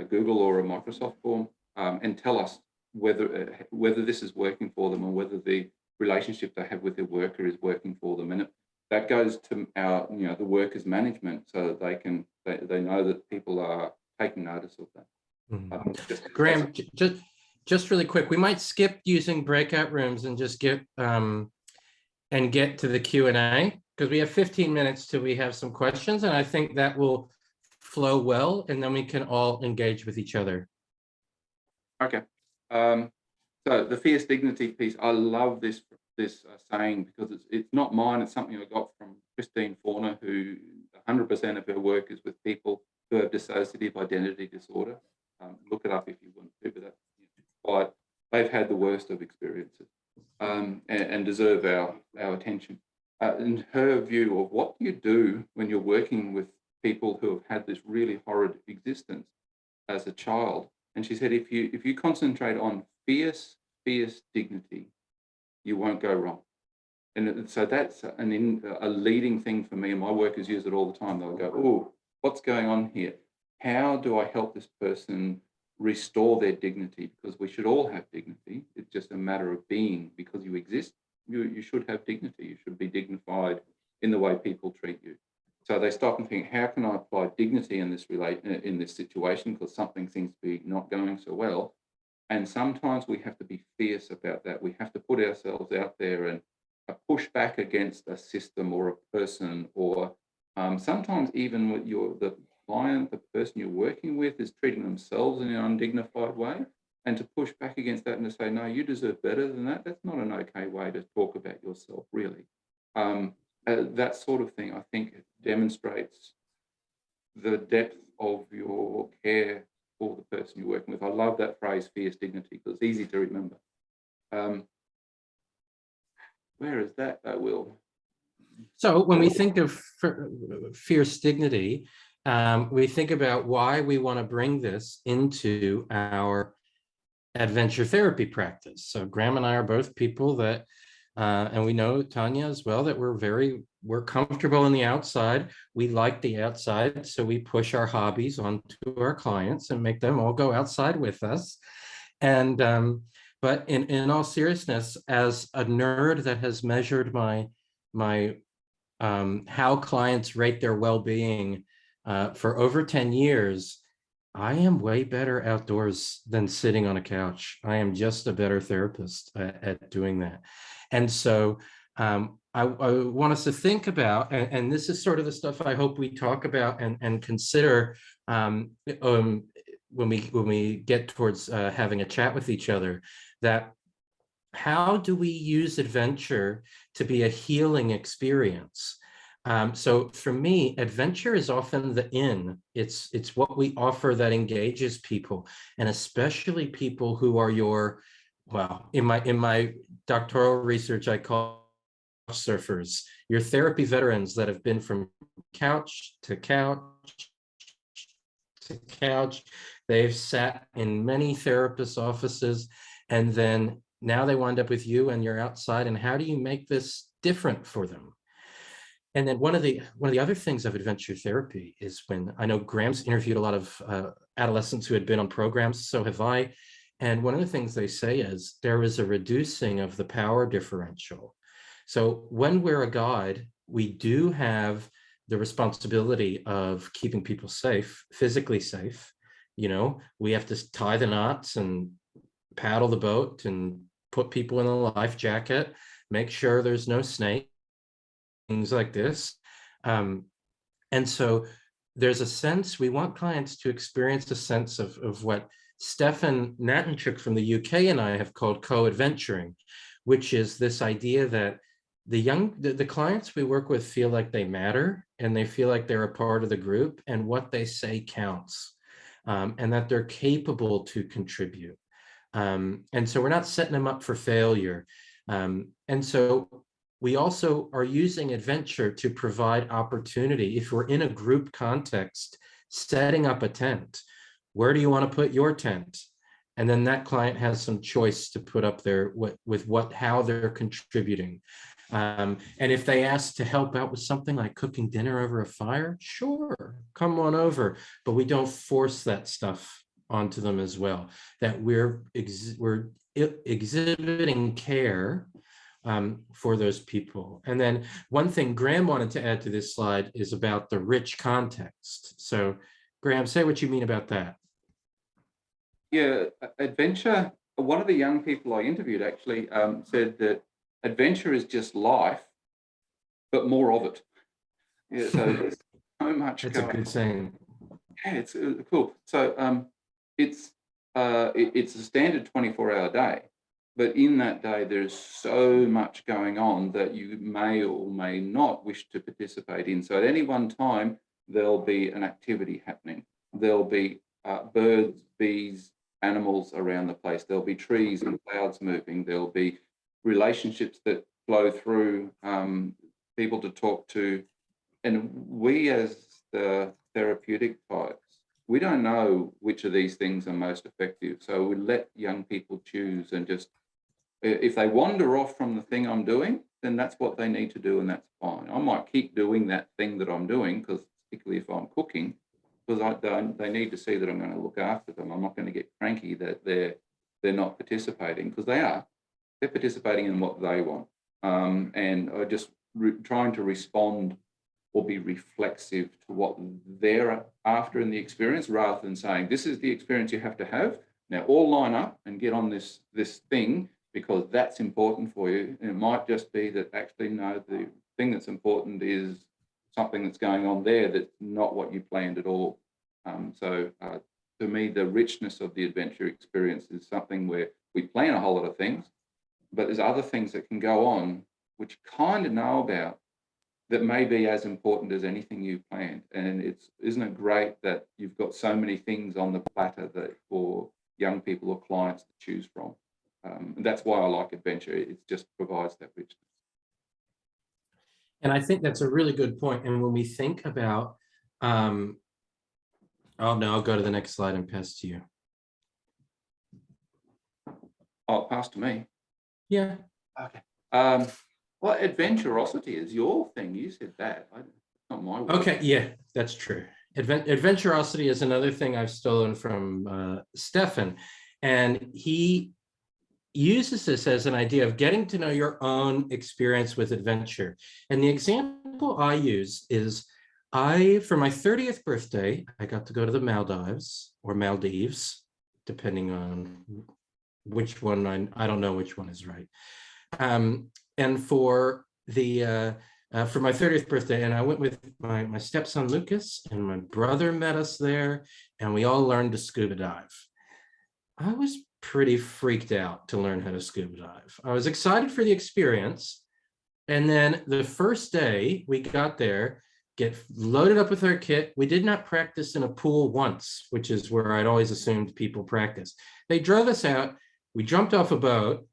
Google or a Microsoft form, and tell us whether this is working for them or whether the relationship they have with their worker is working for them. And that goes to our, the workers management, so that they know that people are taking notice of that. Graham, just really quick, we might skip using breakout rooms and just get to the Q&A, because we have 15 minutes till we have some questions, and I think that will flow well, and then we can all engage with each other. Okay. So the fierce dignity piece, I love this saying, because it's not mine. It's something I got from Christine Faulkner, who 100% of her work is with people who have dissociative identity disorder. Look it up if you want to, but they've had the worst of experiences and deserve our attention. In her view of what do you do when you're working with people who have had this really horrid existence as a child. And she said, if you concentrate on fierce dignity, you won't go wrong. And so that's a leading thing for me, and my workers use it all the time. They'll go, oh, what's going on here? How do I help this person restore their dignity? Because we should all have dignity. It's just a matter of being. Because you exist, you should have dignity. You should be dignified in the way people treat you. So they stop and think, how can I apply dignity in this situation? Because something seems to be not going so well. And sometimes we have to be fierce about that. We have to put ourselves out there and push back against a system or a person, or sometimes even with the client, the person you're working with is treating themselves in an undignified way, and to push back against that and to say, no, you deserve better than that. That's not an okay way to talk about yourself, really. That sort of thing, I think, demonstrates the depth of your care for the person you're working with. I love that phrase, fierce dignity, because it's easy to remember. Where is that, Will? So when we think of fierce dignity, we think about why we want to bring this into our adventure therapy practice. So Graham and I are both people that, and we know Tanya as well, that we're comfortable in the outside. We like the outside, so we push our hobbies onto our clients and make them all go outside with us. And but in all seriousness, as a nerd that has measured my how clients rate their well-being for over 10 years, I am way better outdoors than sitting on a couch. I am just a better therapist at doing that. And so I want us to think about, and this is sort of the stuff I hope we talk about and consider when we get towards having a chat with each other, that how do we use adventure to be a healing experience? So for me, adventure is often the in. It's what we offer that engages people, and especially people who are in my doctoral research, I call surfers, your therapy veterans that have been from couch to couch to couch. They've sat in many therapists' offices, and then now they wind up with you and you're outside. And how do you make this different for them? And then one of the other things of adventure therapy is, when I know Graham's interviewed a lot of adolescents who had been on programs, so have I. And one of the things they say is there is a reducing of the power differential. So when we're a guide, we do have the responsibility of keeping people safe, physically safe. You know, we have to tie the knots and paddle the boat and put people in a life jacket, make sure there's no snake, things like this. And so there's a sense, we want clients to experience a sense of what Stefan Natanchuk from the UK and I have called co-adventuring, which is this idea that the clients we work with feel like they matter, and they feel like they're a part of the group, and what they say counts, and that they're capable to contribute. And so we're not setting them up for failure. And so we also are using adventure to provide opportunity. If we're in a group context, setting up a tent, where do you want to put your tent? And then that client has some choice to put up there how they're contributing. And if they ask to help out with something like cooking dinner over a fire, sure, come on over. But we don't force that stuff onto them as well, that we're exhibiting care for those people. And then one thing Graham wanted to add to this slide is about the rich context. So Graham, say what you mean about that. Yeah, adventure, one of the young people I interviewed actually said that adventure is just life, but more of it. Yeah, so there's so much That's a good saying. Yeah, it's cool. So it's a standard 24-hour day, but in that day there's so much going on that you may or may not wish to participate in. So at any one time there'll be an activity happening. There'll be birds, bees, animals around the place. There'll be trees and clouds moving. There'll be relationships that flow through, people to talk to. And we as the therapeutic types, we don't know which of these things are most effective. So we let young people choose, and just, if they wander off from the thing I'm doing, then that's what they need to do, and that's fine. I might keep doing that thing that I'm doing, because particularly if I'm cooking, because they need to see that I'm going to look after them. I'm not going to get cranky that they're not participating, because they're participating in what they want. And I just trying to respond or be reflexive to what they're after in the experience, rather than saying, this is the experience you have to have. Now all line up and get on this thing, because that's important for you. And it might just be that actually, no, the thing that's important is something that's going on there that's not what you planned at all. So to me, the richness of the adventure experience is something where we plan a whole lot of things, but there's other things that can go on which you kind of know about, that may be as important as anything you planned. And isn't it great that you've got so many things on the platter that for young people or clients to choose from? And that's why I like adventure. It just provides that richness. And I think that's a really good point. And when we think about, oh no, I'll go to the next slide and pass to you. Oh, pass to me. Yeah. Okay. Well, adventurosity is your thing. You said that. It's not my word. Okay, yeah, that's true. Adventurosity is another thing I've stolen from Stefan. And he uses this as an idea of getting to know your own experience with adventure. And the example I use is, for my 30th birthday, I got to go to the Maldives, or Maldives, depending on which one, I don't know which one is right. And for my 30th birthday, and I went with my stepson Lucas, and my brother met us there, and we all learned to scuba dive. I was pretty freaked out to learn how to scuba dive. I was excited for the experience, and then the first day we got there, get loaded up with our kit. We did not practice in a pool once, which is where I'd always assumed people practice. They drove us out. We jumped off a boat.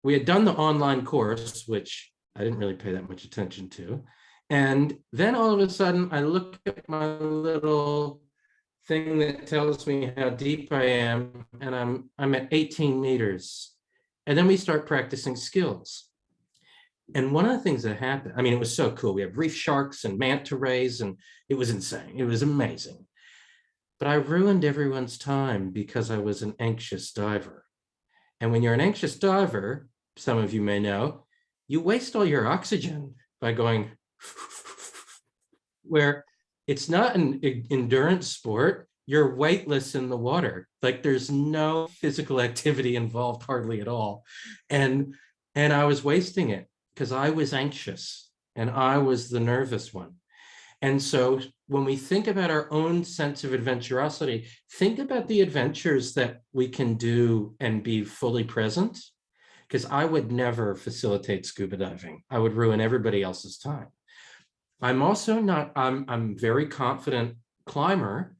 We had done the online course, which I didn't really pay that much attention to. And then all of a sudden, I look at my little thing that tells me how deep I am, and I'm at 18 meters. And then we start practicing skills. And one of the things that happened, I mean, it was so cool. We have reef sharks and manta rays, and it was insane. It was amazing. But I ruined everyone's time because I was an anxious diver. And when you're an anxious diver, some of you may know, you waste all your oxygen by going, where it's not an endurance sport, you're weightless in the water. Like, there's no physical activity involved hardly at all. And I was wasting it because I was anxious and I was the nervous one. And so when we think about our own sense of adventurosity, think about the adventures that we can do and be fully present. Because I would never facilitate scuba diving. I would ruin everybody else's time. I'm also not, I'm very confident climber.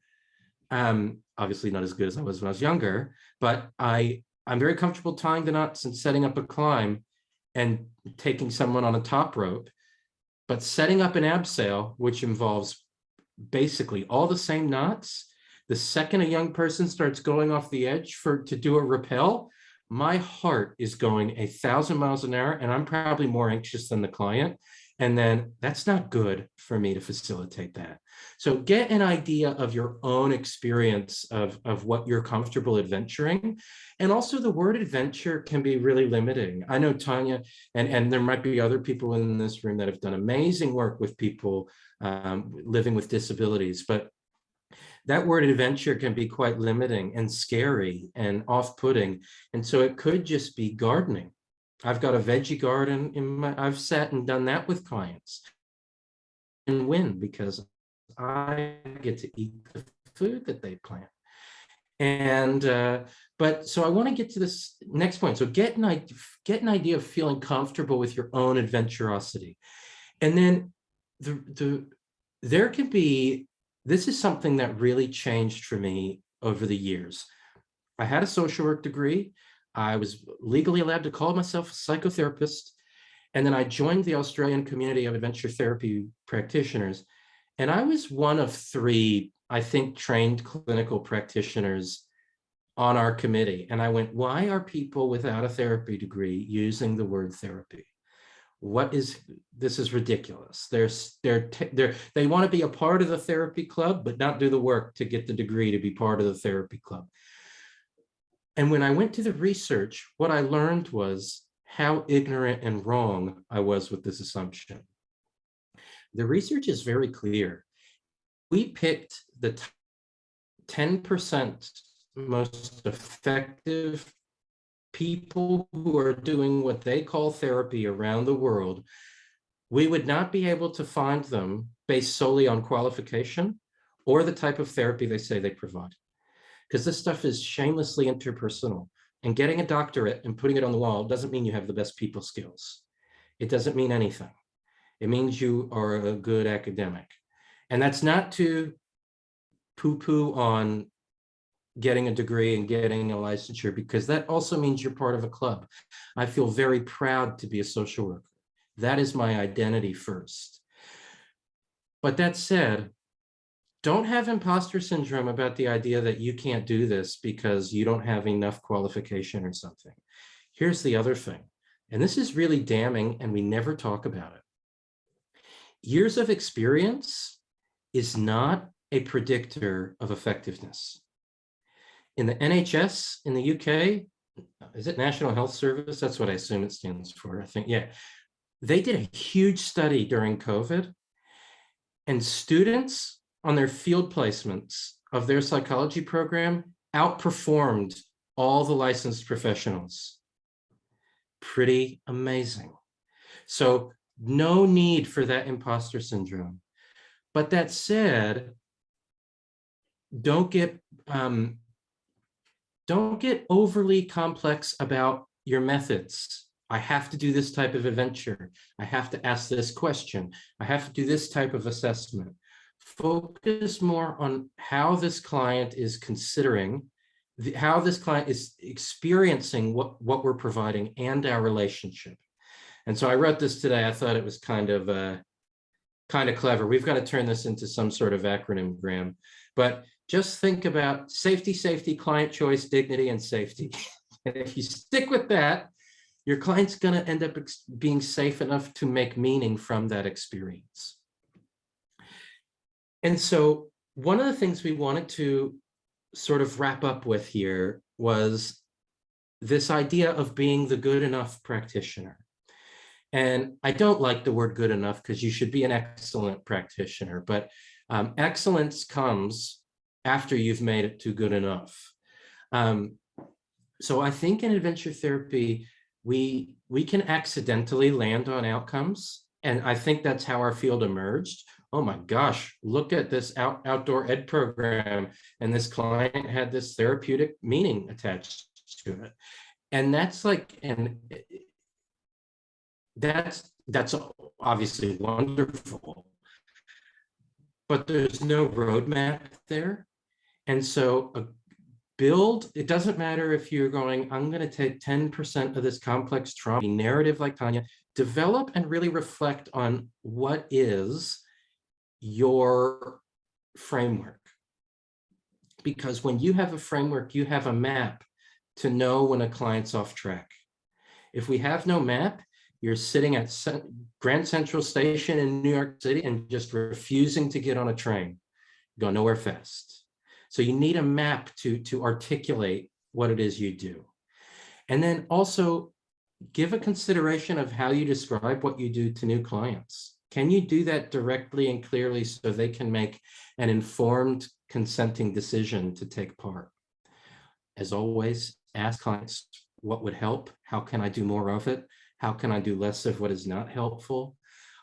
Obviously not as good as I was when I was younger, but I'm very comfortable tying the knots and setting up a climb and taking someone on a top rope. But setting up an abseil, which involves basically all the same knots, the second a young person starts going off the edge to do a rappel, my heart is going 1,000 miles an hour, and I'm probably more anxious than the client. And then that's not good for me to facilitate that. So get an idea of your own experience of what you're comfortable adventuring. And also the word adventure can be really limiting. I know Tanya, and there might be other people in this room that have done amazing work with people living with disabilities, but that word adventure can be quite limiting and scary and off-putting. And so it could just be gardening. I've got a veggie garden I've sat and done that with clients and win because I get to eat the food that they plant. And, but so I want to get to this next point. So get an idea of feeling comfortable with your own adventurosity. And then there can be, this is something that really changed for me over the years. I had a social work degree. I was legally allowed to call myself a psychotherapist. And then I joined the Australian Community of Adventure Therapy Practitioners. And I was one of 3, I think, trained clinical practitioners on our committee. And I went, why are people without a therapy degree using the word therapy? This is ridiculous. They want to be a part of the therapy club, but not do the work to get the degree to be part of the therapy club. And when I went to the research, what I learned was how ignorant and wrong I was with this assumption. The research is very clear. We picked the 10% most effective people who are doing what they call therapy around the world. We would not be able to find them based solely on qualification or the type of therapy they say they provide. Because this stuff is shamelessly interpersonal. And getting a doctorate and putting it on the wall doesn't mean you have the best people skills. It doesn't mean anything. It means you are a good academic. And that's not to poo-poo on getting a degree and getting a licensure, because that also means you're part of a club. I feel very proud to be a social worker. That is my identity first. But that said, don't have imposter syndrome about the idea that you can't do this because you don't have enough qualification or something. Here's the other thing, and this is really damning and we never talk about it. Years of experience is not a predictor of effectiveness. In the NHS in the UK, is it National Health Service? That's what I assume it stands for, I think, yeah. They did a huge study during COVID, and students on their field placements of their psychology program outperformed all the licensed professionals. Pretty amazing. So no need for that imposter syndrome. But that said, don't get overly complex about your methods. I have to do this type of adventure. I have to ask this question. I have to do this type of assessment. Focus more on how this client is considering, how this client is experiencing what we're providing and our relationship. And so I wrote this today. I thought it was kind of clever. We've got to turn this into some sort of acronym, Graham. But just think about safety, safety, client choice, dignity, and safety. And if you stick with that, your client's going to end up being safe enough to make meaning from that experience. And so one of the things we wanted to sort of wrap up with here was this idea of being the good enough practitioner. And I don't like the word good enough because you should be an excellent practitioner, but excellence comes after you've made it to good enough. So I think in adventure therapy, we can accidentally land on outcomes. And I think that's how our field emerged. Oh my gosh, look at this outdoor ed program. And this client had this therapeutic meaning attached to it. And that's like, and that's obviously wonderful, but there's no roadmap there. And so it doesn't matter if you're going, I'm going to take 10% of this complex trauma narrative like Tanya, develop and really reflect on what is your framework. Because when you have a framework, you have a map to know when a client's off track. If we have no map, you're sitting at Grand Central Station in New York City and just refusing to get on a train, go nowhere fast. So you need a map to articulate what it is you do. And then also give a consideration of how you describe what you do to new clients. Can you do that directly and clearly so they can make an informed consenting decision to take part? As always, ask clients what would help. How can I do more of it? How can I do less of what is not helpful?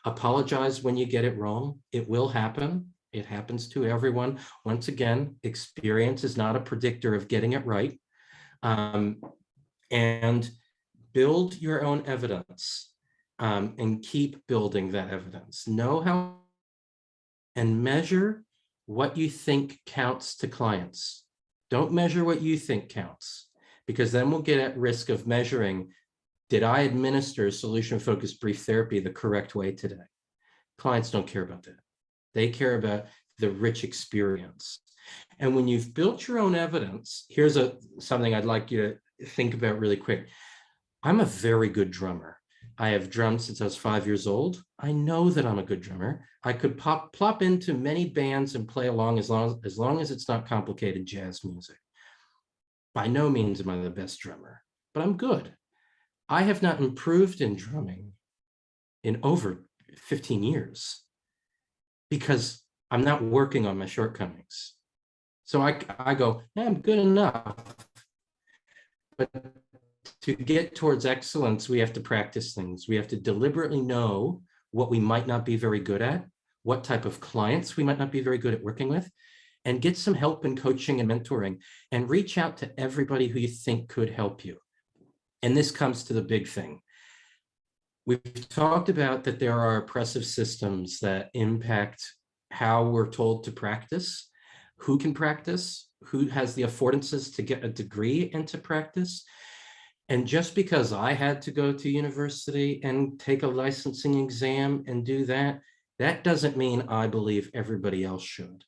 Apologize when you get it wrong. It will happen. It happens to everyone. Once again, experience is not a predictor of getting it right. And build your own evidence and keep building that evidence. Know how and measure what you think counts to clients. Don't measure what you think counts, because then we'll get at risk of measuring, did I administer solution-focused brief therapy the correct way today? Clients don't care about that. They care about the rich experience. And when you've built your own evidence, here's something I'd like you to think about really quick. I'm a very good drummer. I have drummed since I was 5 years old. I know that I'm a good drummer. I could plop into many bands and play along as long as it's not complicated jazz music. By no means am I the best drummer, but I'm good. I have not improved in drumming in over 15 years because I'm not working on my shortcomings. So I go, yeah, I'm good enough. But to get towards excellence, we have to practice things. We have to deliberately know what we might not be very good at, what type of clients we might not be very good at working with, and get some help in coaching and mentoring, and reach out to everybody who you think could help you. And this comes to the big thing. We've talked about that there are oppressive systems that impact how we're told to practice, who can practice, who has the affordances to get a degree and to practice. And just because I had to go to university and take a licensing exam and do that, that doesn't mean I believe everybody else should.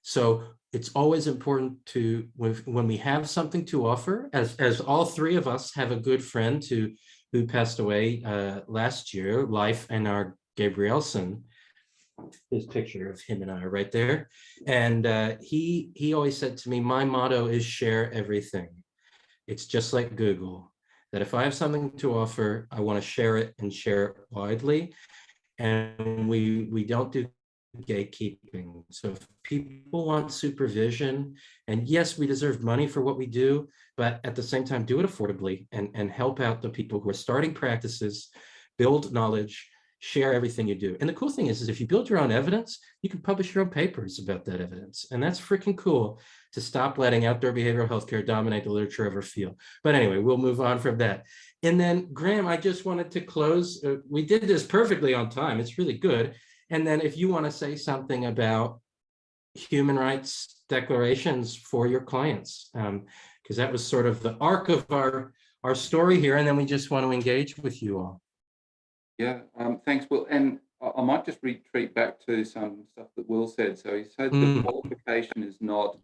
So it's always important to, when we have something to offer, as all three of us have a good friend who passed away last year, Life and our Gabrielson. This picture of him and I right there. And he always said to me, my motto is share everything. It's just like Google, that if I have something to offer, I want to share it and share it widely. And we don't do gatekeeping. So if people want supervision, and yes, we deserve money for what we do, but at the same time, do it affordably and help out the people who are starting practices, build knowledge, share everything you do. And the cool thing is if you build your own evidence, you can publish your own papers about that evidence. And that's freaking cool, to stop letting outdoor behavioral healthcare dominate the literature of our field. But anyway, we'll move on from that. And then Graham, I just wanted to close. We did this perfectly on time. It's really good. And then if you want to say something about human rights declarations for your clients, because that was sort of the arc of our story here. And then we just want to engage with you all. Yeah, thanks, Will. And I might just retreat back to some stuff that Will said. So he said the qualification is not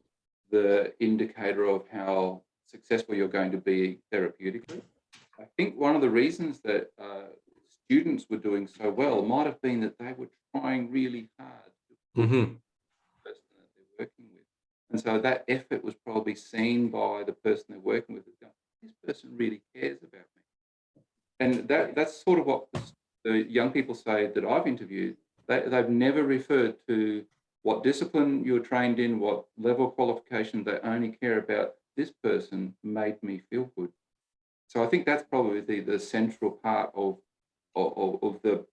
the indicator of how successful you're going to be therapeutically. I think one of the reasons that students were doing so well might have been that they were trying really hard to push the person that they're working with. And so that effort was probably seen by the person they're working with as going, this person really cares about me. And that's sort of what the young people say that I've interviewed. They've never referred to what discipline you're trained in, what level of qualification. They only care about this person made me feel good. So I think that's probably the central part of the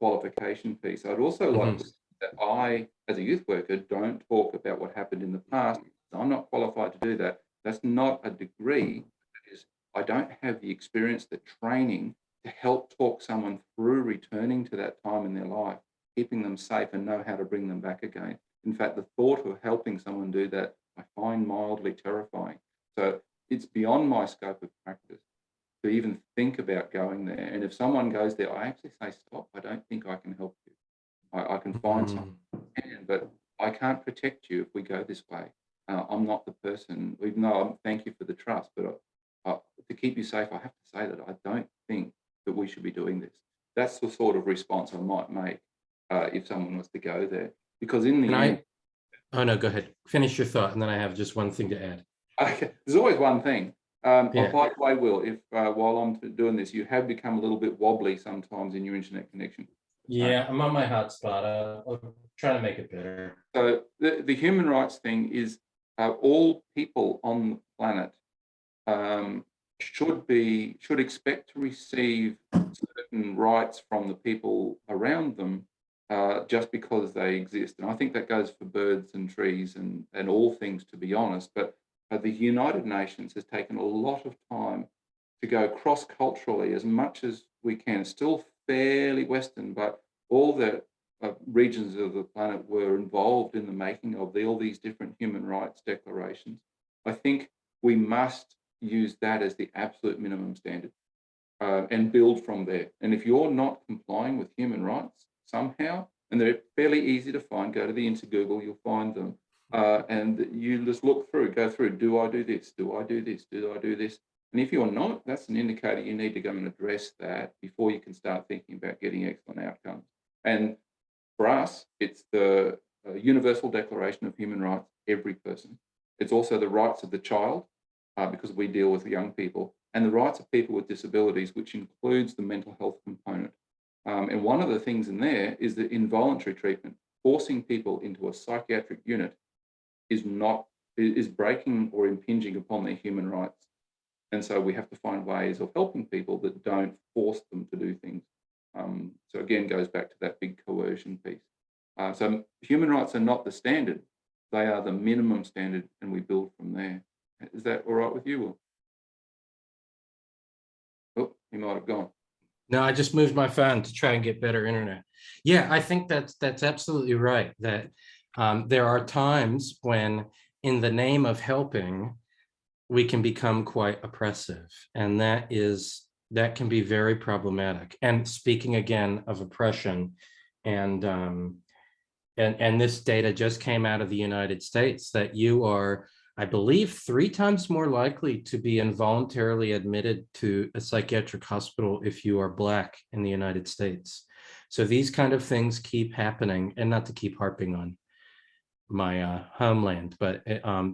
qualification piece. I'd also like to say that I, as a youth worker, don't talk about what happened in the past. I'm not qualified to do that. That's not a degree. I don't have the experience, the training to help talk someone through returning to that time in their life, keeping them safe and know how to bring them back again. In fact, the thought of helping someone do that, I find mildly terrifying. So it's beyond my scope of practice to even think about going there. And if someone goes there, I actually say, stop, I don't think I can help you. I can find someone, but I can't protect you if we go this way. I'm not the person, even though thank you for the trust, but to keep you safe, I have to say that I don't think that we should be doing this. That's the sort of response I might make if someone was to go there. Because in the end... Oh, no, go ahead. Finish your thought, and then I have just one thing to add. Okay, there's always one thing. By the way, Will, if while I'm doing this, you have become a little bit wobbly sometimes in your internet connection. Yeah, I'm on my hotspot. I'll try to make it better. So the human rights thing is all people on the planet should expect to receive certain rights from the people around them just because they exist. And I think that goes for birds and trees and all things, to be honest. But the United Nations has taken a lot of time to go cross-culturally as much as we can. It's still fairly Western, but all the regions of the planet were involved in the making of all these different human rights declarations. I think we must use that as the absolute minimum standard and build from there. And if you're not complying with human rights somehow, and they're fairly easy to find. Go into Google, you'll find them. And you just go through, do I do this? Do I do this? Do I do this? And if you're not, that's an indicator you need to go and address that before you can start thinking about getting excellent outcomes. And for us, it's the Universal Declaration of Human Rights, every person. It's also the rights of the child, because we deal with young people, and the rights of people with disabilities, which includes the mental health component. And one of the things in there is that involuntary treatment, forcing people into a psychiatric unit, is breaking or impinging upon their human rights. And so we have to find ways of helping people that don't force them to do things. So again, goes back to that big coercion piece. So human rights are not the standard, they are the minimum standard, and we build from there. Is that all right with you, Will? Oh, he might have gone. No, I just moved my phone to try and get better internet. Yeah, I think that's absolutely right, that there are times when, in the name of helping, we can become quite oppressive, and that can be very problematic. And speaking again of oppression, and this data just came out of the United States, that you are, I believe, 3 times more likely to be involuntarily admitted to a psychiatric hospital if you are Black in the United States. So these kind of things keep happening, and not to keep harping on my homeland, but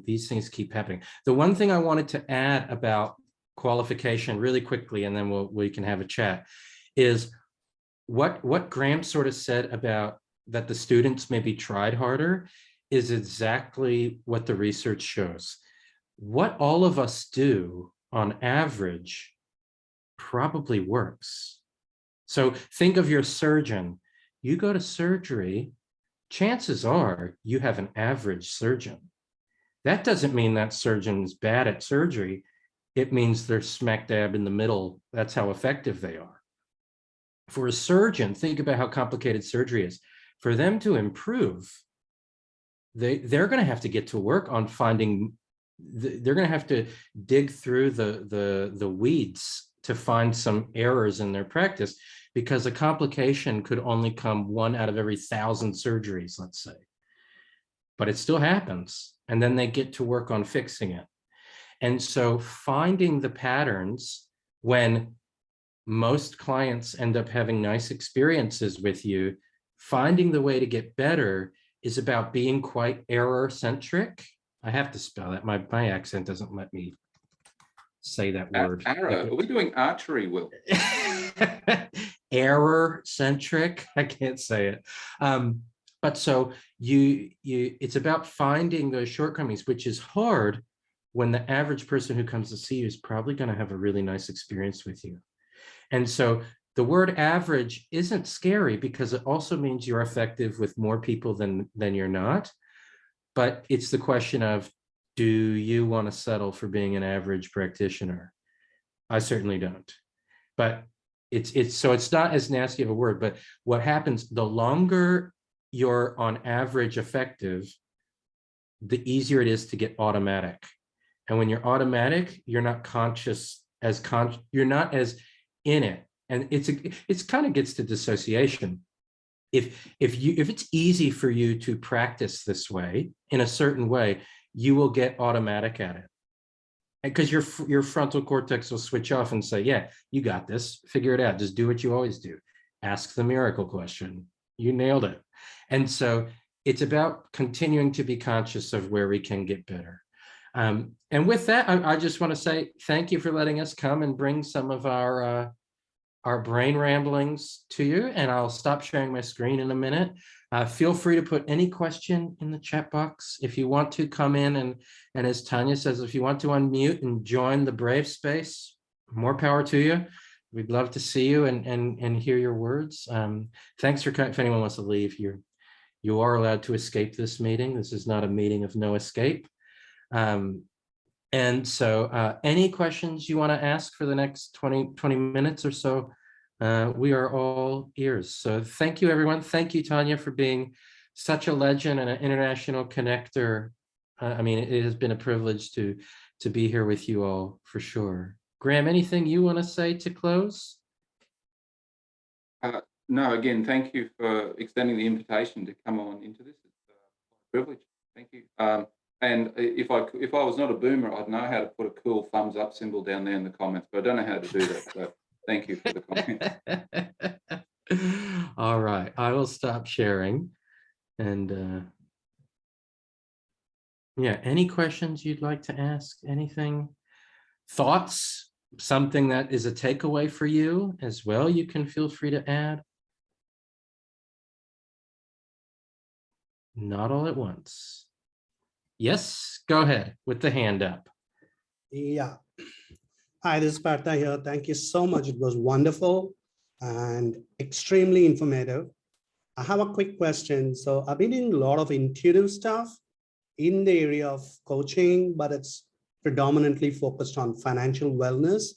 these things keep happening. The one thing I wanted to add about qualification really quickly, and then we can have a chat, is what Graham sort of said about that the students maybe tried harder is exactly what the research shows. What all of us do on average probably works. So think of your surgeon. You go to surgery, chances are you have an average surgeon. That doesn't mean that surgeon is bad at surgery. It means they're smack dab in the middle. That's how effective they are. For a surgeon, think about how complicated surgery is. For them to improve, they're going to have to get to work on finding, they're going to have to dig through the weeds to find some errors in their practice, because a complication could only come 1 out of every 1,000 surgeries, let's say. But it still happens, and then they get to work on fixing it. And so finding the patterns, when most clients end up having nice experiences with you, finding the way to get better is about being quite error-centric. I have to spell that. My accent doesn't let me say that word. Arrow. Are we doing archery, Will? Error-centric. I can't say it. But so it's about finding those shortcomings, which is hard when the average person who comes to see you is probably going to have a really nice experience with you. And so the word average isn't scary, because it also means you're effective with more people than you're not. But it's the question of, do you want to settle for being an average practitioner? I certainly don't. But it's not as nasty of a word, but what happens, the longer you're on average effective, the easier it is to get automatic. And when you're automatic, you're not conscious you're not as in it. And it's kind of gets to dissociation. If it's easy for you to practice this way, in a certain way, you will get automatic at it. Because your frontal cortex will switch off and say, yeah, you got this, figure it out, just do what you always do. Ask the miracle question. You nailed it. And so it's about continuing to be conscious of where we can get better. And with that, I just want to say thank you for letting us come and bring some of our brain ramblings to you, and I'll stop sharing my screen in a minute. Feel free to put any question in the chat box. If you want to come in, and as Tanya says, if you want to unmute and join the brave space, more power to you. We'd love to see you and hear your words. Thanks for coming. If anyone wants to leave, you are allowed to escape this meeting. This is not a meeting of no escape. And so any questions you want to ask for the next 20 minutes or so, we are all ears. So thank you, everyone. Thank you, Tanya, for being such a legend and an international connector. I mean, it has been a privilege to be here with you all, for sure. Graham, anything you want to say to close? No, again, thank you for extending the invitation to come on into this. It's a privilege. Thank you. And if I was not a boomer, I'd know how to put a cool thumbs up symbol down there in the comments, but I don't know how to do that. So thank you for the comments. All right, I will stop sharing. And yeah, any questions you'd like to ask? Anything? Thoughts? Something that is a takeaway for you as well, you can feel free to add. Not all at once. Yes, go ahead with the hand up. Yeah. Hi, this is Partha here. Thank you so much. It was wonderful and extremely informative. I have a quick question. So I've been doing a lot of intuitive stuff in the area of coaching, but it's predominantly focused on financial wellness.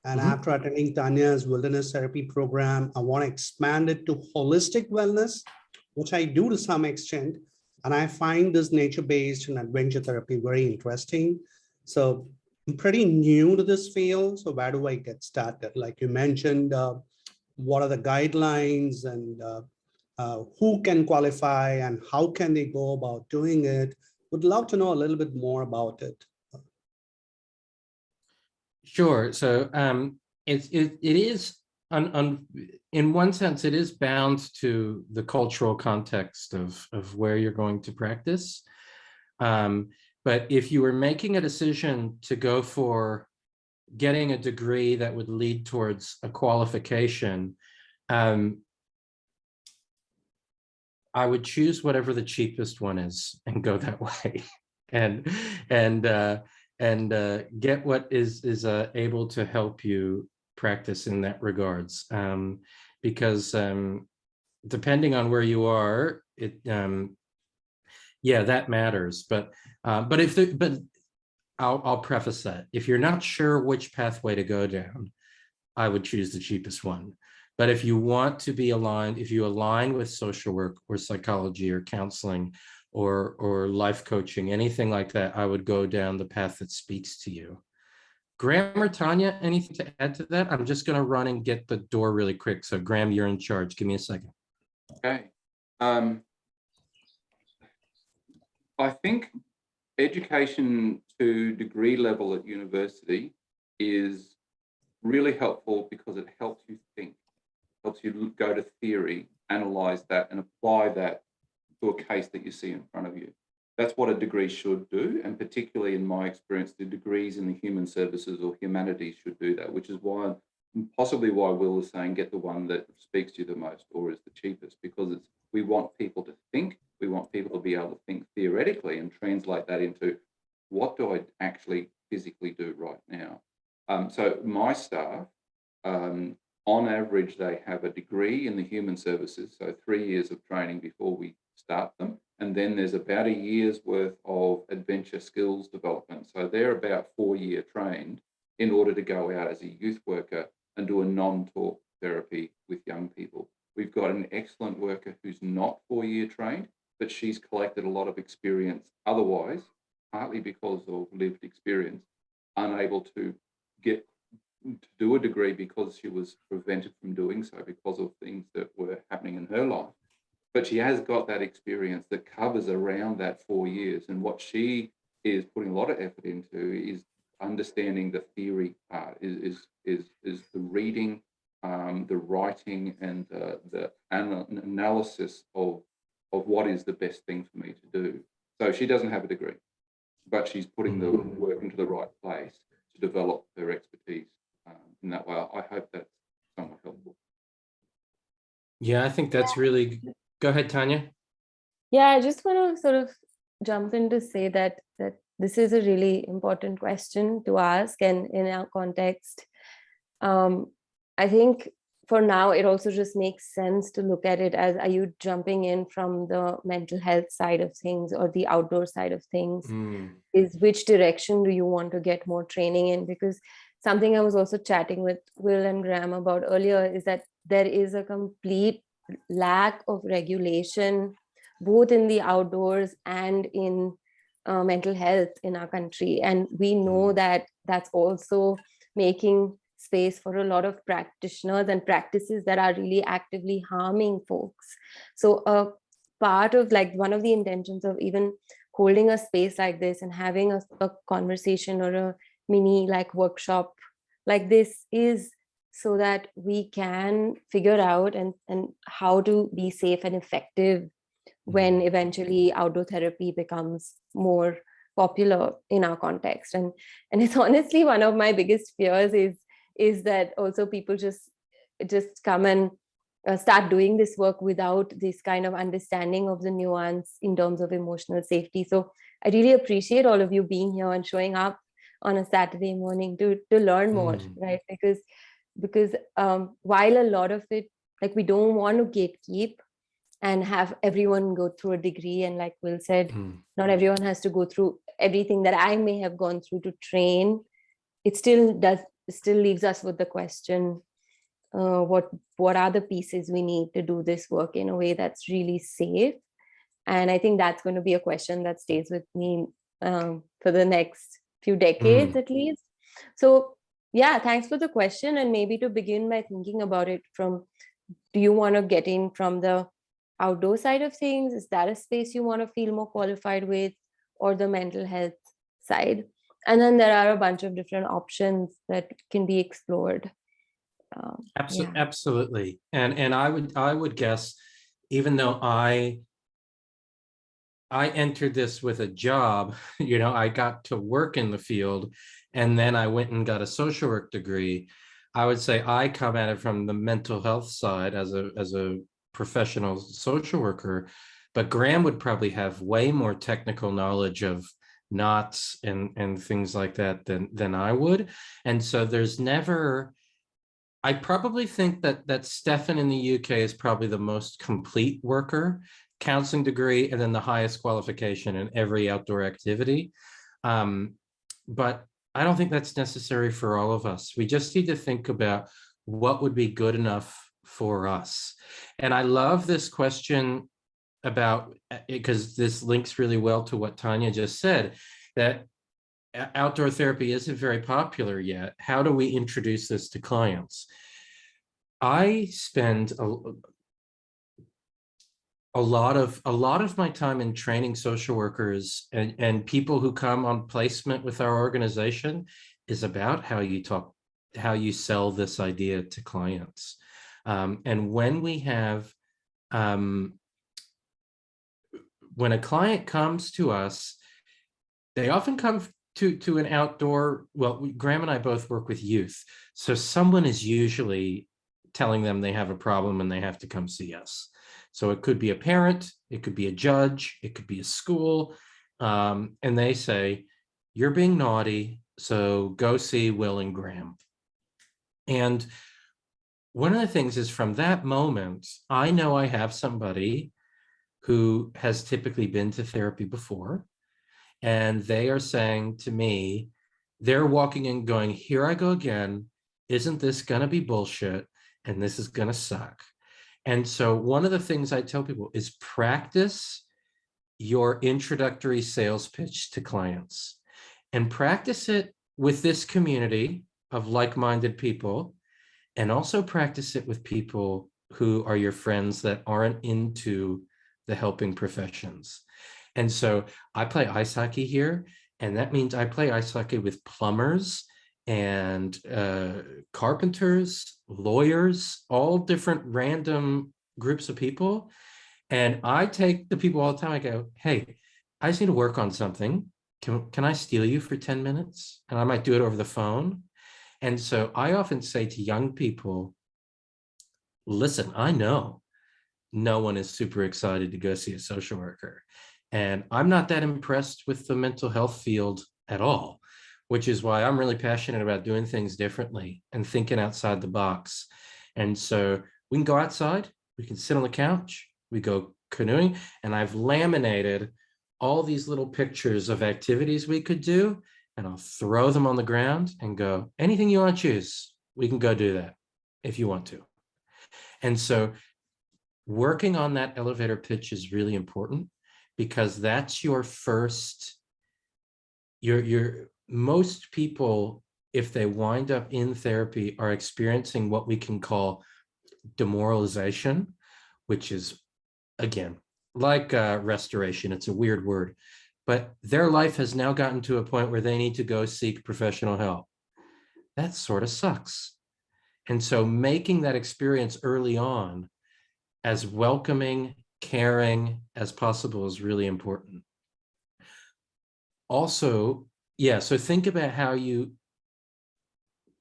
And after attending Tanya's wilderness therapy program, I want to expand it to holistic wellness, which I do to some extent. And I find this nature-based and adventure therapy very interesting. So I'm pretty new to this field. So where do I get started? Like you mentioned, what are the guidelines and who can qualify and how can they go about doing it? Would love to know a little bit more about it. Sure. So it is in one sense, it is bound to the cultural context of where you're going to practice. But if you were making a decision to go for getting a degree that would lead towards a qualification, I would choose whatever the cheapest one is and go that way, and get what is able to help you practice in that regards, because depending on where you are, it yeah, that matters. But I'll preface that if you're not sure which pathway to go down, I would choose the cheapest one. But if you want to be aligned, if you align with social work or psychology or counseling or life coaching, anything like that, I would go down the path that speaks to you. Graham or Tanya, anything to add to that? I'm just going to run and get the door really quick. So Graham, you're in charge. Give me a second. Okay. I think education to degree level at university is really helpful because it helps you think, helps you go to theory, analyze that, and apply that to a case that you see in front of you. That's what a degree should do, and particularly in my experience, the degrees in the human services or humanities should do that, which is why, possibly why Will is saying get the one that speaks to you the most or is the cheapest, because we want people to think, we want people to be able to think theoretically and translate that into what do I actually physically do right now. So my staff, on average, they have a degree in the human services, so 3 years of training before we start them. And then there's about a year's worth of adventure skills development. So they're about 4-year trained in order to go out as a youth worker and do a non-talk therapy with young people. We've got an excellent worker who's not 4-year trained, but she's collected a lot of experience otherwise, partly because of lived experience, unable to get to do a degree because she was prevented from doing so because of things that were happening in her life. But she has got that experience that covers around that 4 years. And what she is putting a lot of effort into is understanding the theory part, is the reading, the writing, and the analysis of what is the best thing for me to do. So she doesn't have a degree, but she's putting the work into the right place to develop her expertise in that way. I hope that's somewhat helpful. Yeah, I think that's really. Go ahead, Tanya. Yeah, I just want to sort of jump in to say that this is a really important question to ask, and in our context, I think for now it also just makes sense to look at it as, are you jumping in from the mental health side of things or the outdoor side of things? Is which direction do you want to get more training in? Because something I was also chatting with Will and Graham about earlier is that there is a complete lack of regulation both in the outdoors and in mental health in our country, and we know that that's also making space for a lot of practitioners and practices that are really actively harming folks. So a part of, like, one of the intentions of even holding a space like this and having a conversation or a mini like workshop like this is so that we can figure out and how to be safe and effective when eventually outdoor therapy becomes more popular in our context. And it's honestly one of my biggest fears is that also people just come and start doing this work without this kind of understanding of the nuance in terms of emotional safety. So I really appreciate all of you being here and showing up on a Saturday morning to learn more, right? Because while a lot of it, like, we don't want to gatekeep and have everyone go through a degree, and like Will said, not everyone has to go through everything that I may have gone through to train. It still leaves us with the question, what are the pieces we need to do this work in a way that's really safe? And I think that's going to be a question that stays with me for the next few decades at least. So yeah, thanks for the question. And maybe to begin by thinking about it from, do you want to get in from the outdoor side of things? Is that a space you want to feel more qualified with, or the mental health side? And then there are a bunch of different options that can be explored. Absolutely. And I would guess, even though I entered this with a job, I got to work in the field, and then I went and got a social work degree. I would say I come at it from the mental health side as a professional social worker, but Graham would probably have way more technical knowledge of knots and things like that than I would. And so there's never, I probably think that Stefan in the UK is probably the most complete worker, counseling degree, and then the highest qualification in every outdoor activity. But I don't think that's necessary for all of us. We just need to think about what would be good enough for us. And I love this question about, because this links really well to what Tanya just said, that outdoor therapy isn't very popular yet. How do we introduce this to clients? I spend a lot of my time in training social workers and people who come on placement with our organization is about how you sell this idea to clients. And when we have, when a client comes to us, they often come to an outdoor, well, Graham and I both work with youth. So someone is usually telling them they have a problem and they have to come see us. So it could be a parent, it could be a judge, it could be a school. And they say, you're being naughty, so go see Will and Graham. And one of the things is, from that moment, I know I have somebody who has typically been to therapy before, and they are saying to me, they're walking in going, here I go again. Isn't this gonna be bullshit? And this is gonna suck. And so one of the things I tell people is practice your introductory sales pitch to clients, and practice it with this community of like-minded people, and also practice it with people who are your friends that aren't into the helping professions. And so I play ice hockey here, and that means I play ice hockey with plumbers and carpenters, lawyers, all different random groups of people. And I take the people all the time. I go, hey, I just need to work on something. Can I steal you for 10 minutes? And I might do it over the phone. And so I often say to young people, listen, I know no one is super excited to go see a social worker. And I'm not that impressed with the mental health field at all, which is why I'm really passionate about doing things differently and thinking outside the box. And so we can go outside, we can sit on the couch, we go canoeing, and I've laminated all these little pictures of activities we could do, and I'll throw them on the ground and go, anything you want to choose, we can go do that if you want to. And so working on that elevator pitch is really important, because that's your first, most people if they wind up in therapy, are experiencing what we can call demoralization, which is, again, like restoration. It's a weird word, but their life has now gotten to a point where they need to go seek professional help. That sort of sucks. And so making that experience early on as welcoming, caring as possible is really important. Also, yeah, so think about how you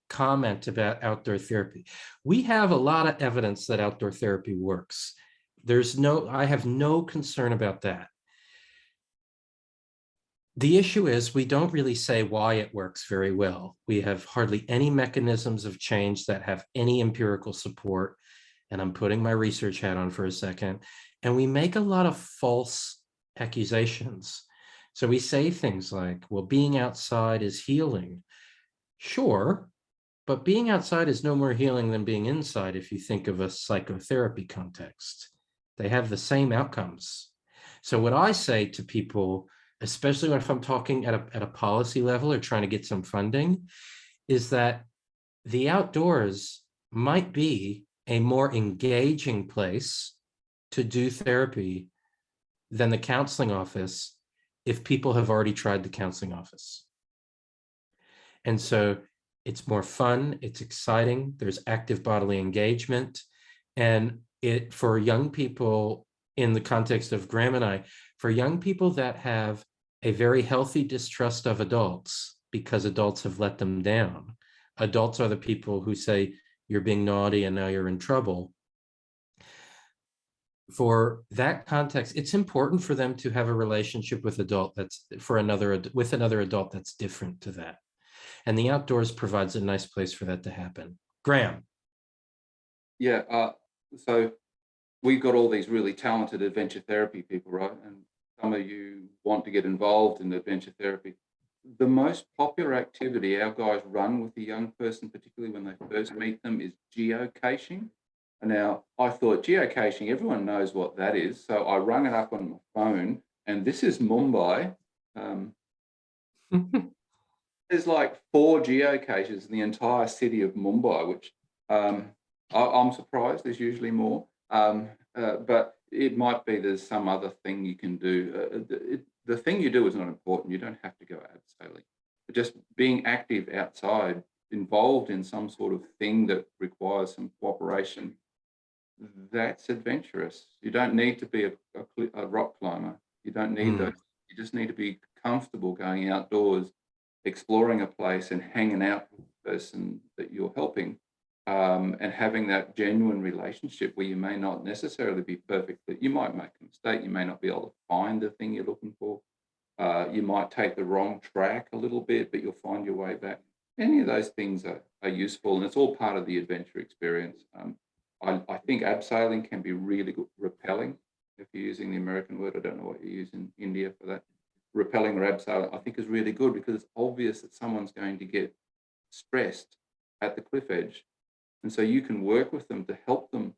comment about outdoor therapy. We have a lot of evidence that outdoor therapy works. I have no concern about that. The issue is we don't really say why it works very well. We have hardly any mechanisms of change that have any empirical support. And I'm putting my research hat on for a second. And we make a lot of false accusations. So we say things like, well, being outside is healing. Sure, but being outside is no more healing than being inside if you think of a psychotherapy context. They have the same outcomes. So what I say to people, especially if I'm talking at a policy level or trying to get some funding, is that the outdoors might be a more engaging place to do therapy than the counseling office if people have already tried the counseling office. And so it's more fun, it's exciting, there's active bodily engagement. And for young people, in the context of Graham and I, for young people that have a very healthy distrust of adults because adults have let them down. Adults are the people who say, you're being naughty and now you're in trouble. For that context, it's important for them to have a relationship with with another adult that's different to that. And the outdoors provides a nice place for that to happen. Graham. Yeah, so we've got all these really talented adventure therapy people, right? And some of you want to get involved in adventure therapy. The most popular activity our guys run with the young person, particularly when they first meet them, is geocaching. And now I thought geocaching, everyone knows what that is. So I rung it up on my phone, and this is Mumbai. There's like 4 geocaches in the entire city of Mumbai, which I'm surprised there's usually more. But it might be there's some other thing you can do. The thing you do is not important. You don't have to go abseiling. But just being active outside, involved in some sort of thing that requires some cooperation, that's adventurous. You don't need to be a rock climber. You don't need those. You just need to be comfortable going outdoors, exploring a place and hanging out with the person that you're helping, and having that genuine relationship where you may not necessarily be perfect, but you might make a mistake. You may not be able to find the thing you're looking for. You might take the wrong track a little bit, but you'll find your way back. Any of those things are useful, and it's all part of the adventure experience. I think abseiling can be really good, repelling, if you're using the American word. I don't know what you use in India for that. Repelling or abseiling, I think, is really good because it's obvious that someone's going to get stressed at the cliff edge. And so you can work with them to help them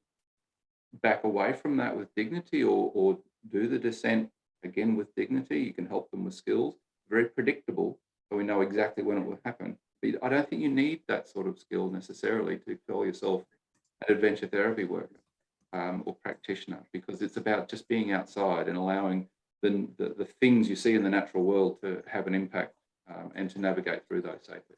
back away from that with dignity, or do the descent again with dignity. You can help them with skills, very predictable, so we know exactly when it will happen. But I don't think you need that sort of skill necessarily to call yourself an adventure therapy worker or practitioner, because it's about just being outside and allowing the things you see in the natural world to have an impact and to navigate through those safely.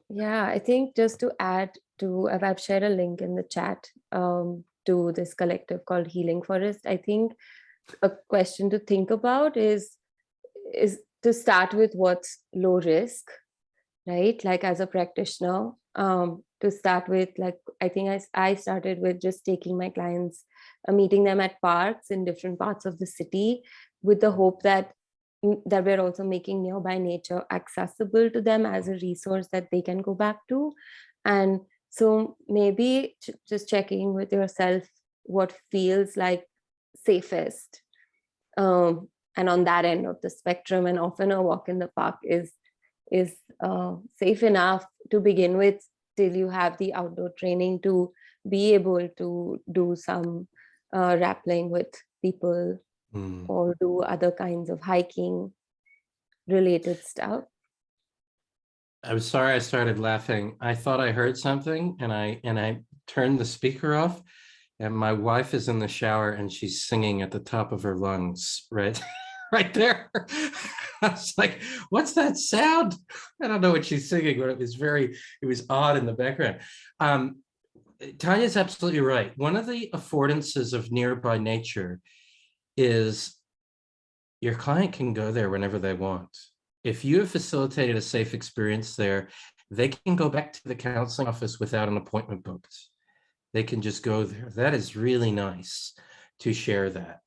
Yeah, I think just to add to, I've shared a link in the chat to this collective called Healing Forest. I think a question to think about is to start with what's low risk, right? Like as a practitioner, to start with, like, I think I started with just taking my clients, meeting them at parks in different parts of the city, with the hope that we're also making nearby nature accessible to them as a resource that they can go back to. And so maybe just checking with yourself what feels like safest. And on that end of the spectrum, and often a walk in the park is safe enough to begin with, till you have the outdoor training to be able to do some rappelling with people or do other kinds of hiking related stuff. I'm sorry I started laughing. I thought I heard something and I turned the speaker off, and my wife is in the shower and she's singing at the top of her lungs, right? Right there. I was like, what's that sound? I don't know what she's singing, but it was odd in the background. Tanya's absolutely right. One of the affordances of nearby nature is your client can go there whenever they want. If you have facilitated a safe experience there, they can go back to the counseling office without an appointment booked. They can just go there. That is really nice to share that.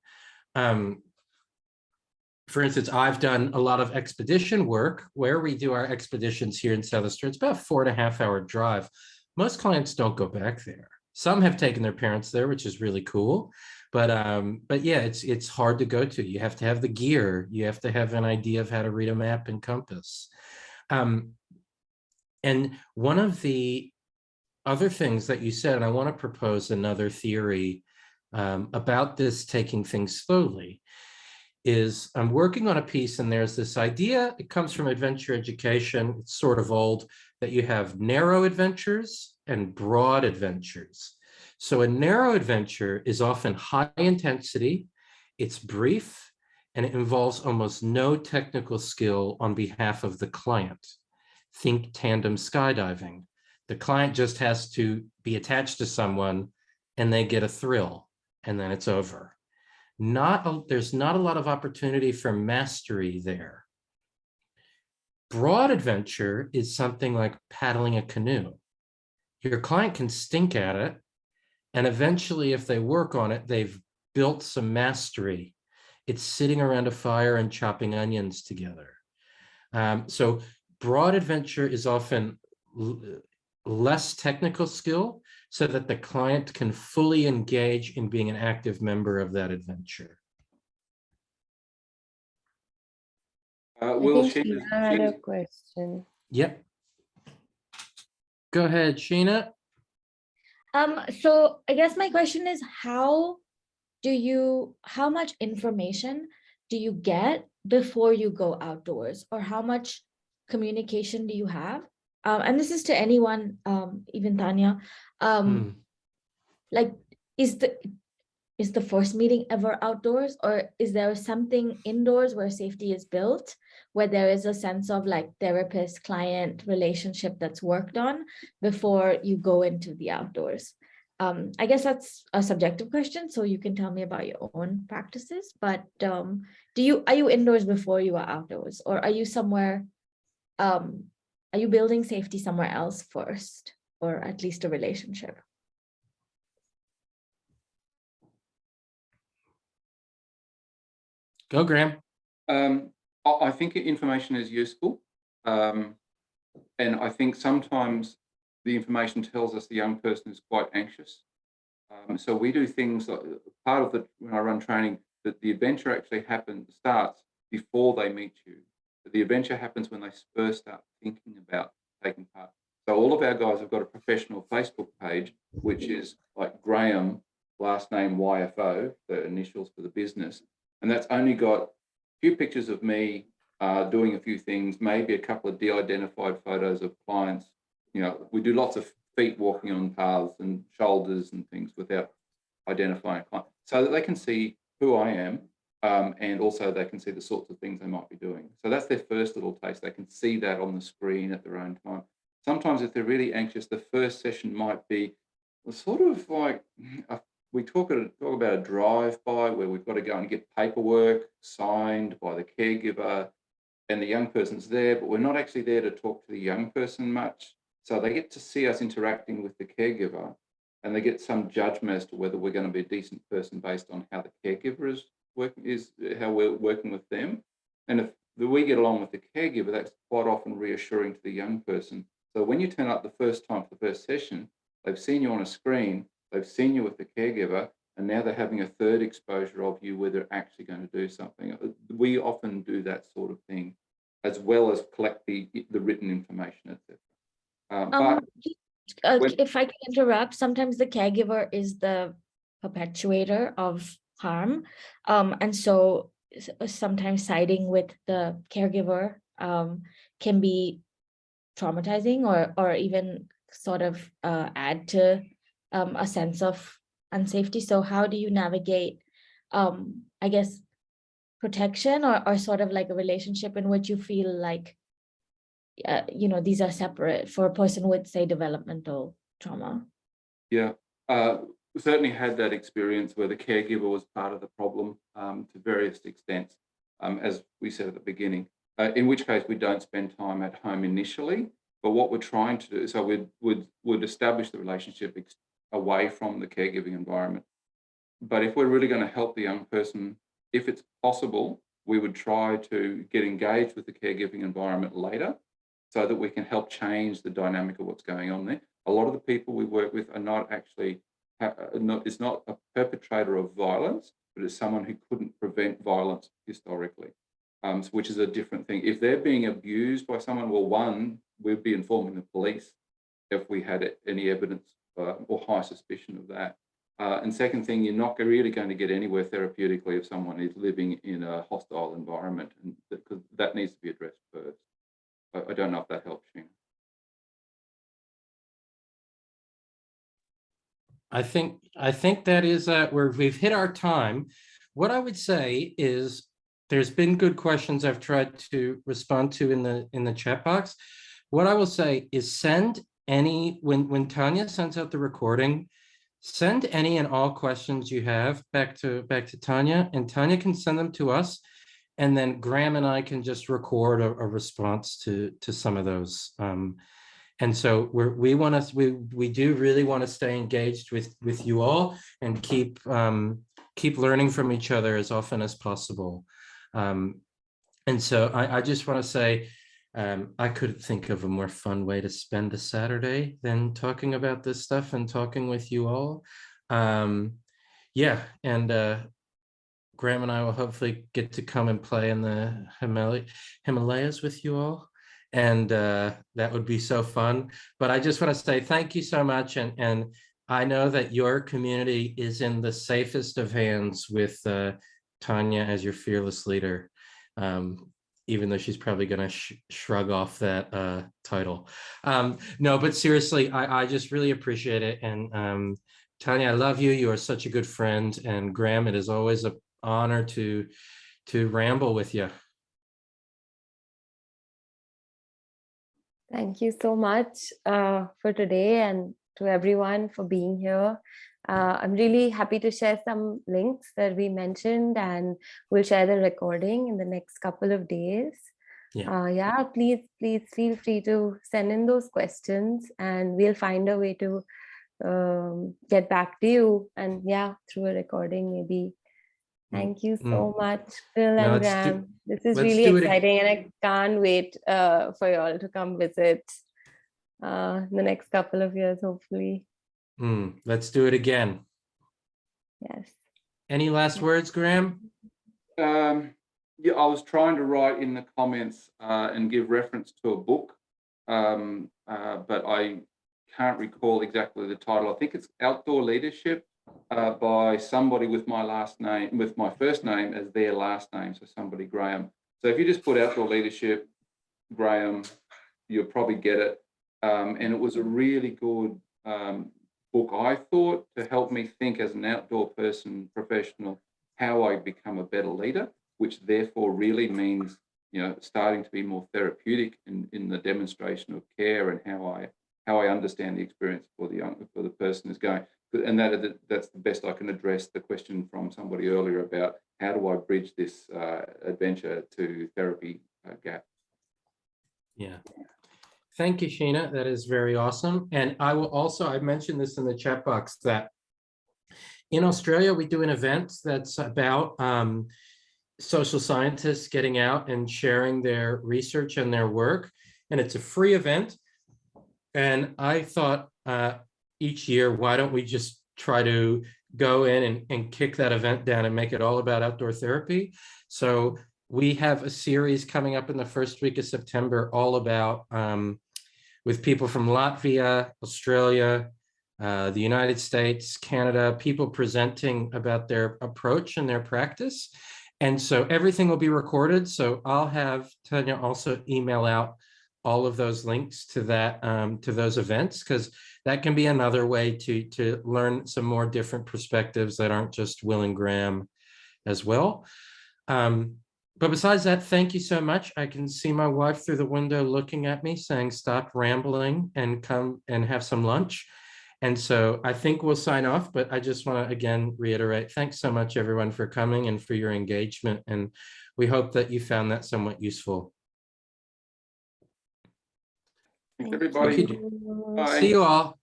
For instance, I've done a lot of expedition work where we do our expeditions here in Southeastern. It's about a 4.5-hour drive. Most clients don't go back there. Some have taken their parents there, which is really cool. But yeah, it's hard to go to. You have to have the gear. You have to have an idea of how to read a map and compass. And one of the other things that you said, and I want to propose another theory about this taking things slowly, is I'm working on a piece and there's this idea, it comes from adventure education, it's sort of old, that you have narrow adventures and broad adventures. So a narrow adventure is often high intensity, it's brief, and it involves almost no technical skill on behalf of the client. Think tandem skydiving. The client just has to be attached to someone and they get a thrill and then it's over. There's not a lot of opportunity for mastery there. Broad adventure is something like paddling a canoe. Your client can stink at it, and eventually, if they work on it, they've built some mastery. It's sitting around a fire and chopping onions together. So broad adventure is often less technical skill, so that the client can fully engage in being an active member of that adventure. Will, I think Sheena had a question. Yep. Go ahead, Sheena. So I guess my question is, how much information do you get before you go outdoors, or how much communication do you have? And this is to anyone, even Tanya. Like, is the first meeting ever outdoors, or is there something indoors where safety is built, where there is a sense of like therapist-client relationship that's worked on before you go into the outdoors? I guess that's a subjective question, so you can tell me about your own practices, but are you indoors before you are outdoors, or are you somewhere, are you building safety somewhere else first, or at least a relationship? Go, Graham. I think information is useful. And I think sometimes the information tells us the young person is quite anxious. So we do things like part of when I run training, that the adventure actually starts before they meet you. The adventure happens when they first start thinking about taking part. So all of our guys have got a professional Facebook page, which is like Graham, last name YFO, the initials for the business. And that's only got a few pictures of me doing a few things, maybe a couple of de-identified photos of clients. You know, we do lots of feet walking on paths and shoulders and things without identifying a client, so that they can see who I am, and also they can see the sorts of things they might be doing. So that's their first little taste. They can see that on the screen at their own time. Sometimes if they're really anxious, the first session might be sort of like we talk about a drive-by where we've got to go and get paperwork signed by the caregiver, and the young person's there, but we're not actually there to talk to the young person much. So they get to see us interacting with the caregiver, and they get some judgment as to whether we're going to be a decent person based on how the caregiver how we're working with them. And if we get along with the caregiver, that's quite often reassuring to the young person. So when you turn up the first time for the first session, they've seen you on a screen, they've seen you with the caregiver, and now they're having a third exposure of you where they're actually going to do something. We often do that sort of thing, as well as collect the written information, etc. If I can interrupt, sometimes the caregiver is the perpetuator of harm, and so sometimes siding with the caregiver can be traumatizing or even sort of add to a sense of unsafety. So how do you navigate, I guess, protection or sort of like a relationship in which you feel like, these are separate for a person with, say, developmental trauma? Yeah, we certainly had that experience where the caregiver was part of the problem to various extents, as we said at the beginning, in which case we don't spend time at home initially, but what we're trying to do, so we'd establish the relationship away from the caregiving environment. But if we're really going to help the young person, if it's possible, we would try to get engaged with the caregiving environment later so that we can help change the dynamic of what's going on there. A lot of the people we work with are not actually, it's not a perpetrator of violence, but it's someone who couldn't prevent violence historically, which is a different thing. If they're being abused by someone, well, one, we'd be informing the police if we had any evidence or high suspicion of that. And second thing, you're not really going to get anywhere therapeutically if someone is living in a hostile environment, and because that needs to be addressed first. I don't know if that helps you. I think that is where we've hit our time. What I would say is there's been good questions I've tried to respond to in the chat box. What I will say is send any, when Tanya sends out the recording, send any and all questions you have back to Tanya, and Tanya can send them to us, and then Graham and I can just record a response to some of those. And so we do really want to stay engaged with you all and keep learning from each other as often as possible. And so I just want to say, I couldn't think of a more fun way to spend a Saturday than talking about this stuff and talking with you all. Yeah, and Graham and I will hopefully get to come and play in the Himalayas with you all. And that would be so fun. But I just want to say thank you so much. And I know that your community is in the safest of hands with Tanya as your fearless leader, even though she's probably going to shrug off that title. No, but seriously, I just really appreciate it. And Tanya, I love you. You are such a good friend. And Graham, it is always an honor to ramble with you. Thank you so much for today, and to everyone for being here. I'm really happy to share some links that we mentioned, and we'll share the recording in the next couple of days. Yeah, please feel free to send in those questions, and we'll find a way to get back to you, and yeah, through a recording maybe. Thank you so much, Phil and Graham. This is really exciting, and I can't wait for you all to come visit in the next couple of years, hopefully. Let's do it again. Yes. Any last words, Graham? Yeah, I was trying to write in the comments and give reference to a book, but I can't recall exactly the title. I think it's Outdoor Leadership by somebody with my last name, with my first name as their last name, so somebody Graham. So if you just put Outdoor Leadership, Graham, you'll probably get it. And it was a really good book, I thought, to help me think as an outdoor person, professional, how I become a better leader, which therefore really means, you know, starting to be more therapeutic in the demonstration of care and how I understand the experience for the person is going. And that's the best I can address the question from somebody earlier about how do I bridge this adventure to therapy gap. Yeah. Thank you, Sheena. That is very awesome. And I will also, I mentioned this in the chat box, that in Australia, we do an event that's about social scientists getting out and sharing their research and their work. And it's a free event. And I thought each year, why don't we just try to go in and kick that event down and make it all about outdoor therapy? So we have a series coming up in the first week of September, all about with people from Latvia, Australia, the United States, Canada, people presenting about their approach and their practice. And so everything will be recorded. So I'll have Tanya also email out all of those links to that, to those events, because that can be another way to learn some more different perspectives that aren't just Will and Graham as well. But besides that, thank you so much. I can see my wife through the window looking at me saying, stop rambling and come and have some lunch. And so I think we'll sign off, but I just want to again reiterate, thanks so much everyone for coming and for your engagement. And we hope that you found that somewhat useful. Thanks, Thank everybody. you. Bye. See you all.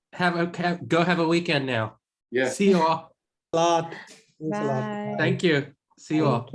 Go have a weekend now. Yeah. See you all. A lot. Thanks a lot. Bye. Thank you. See you all. Thank you.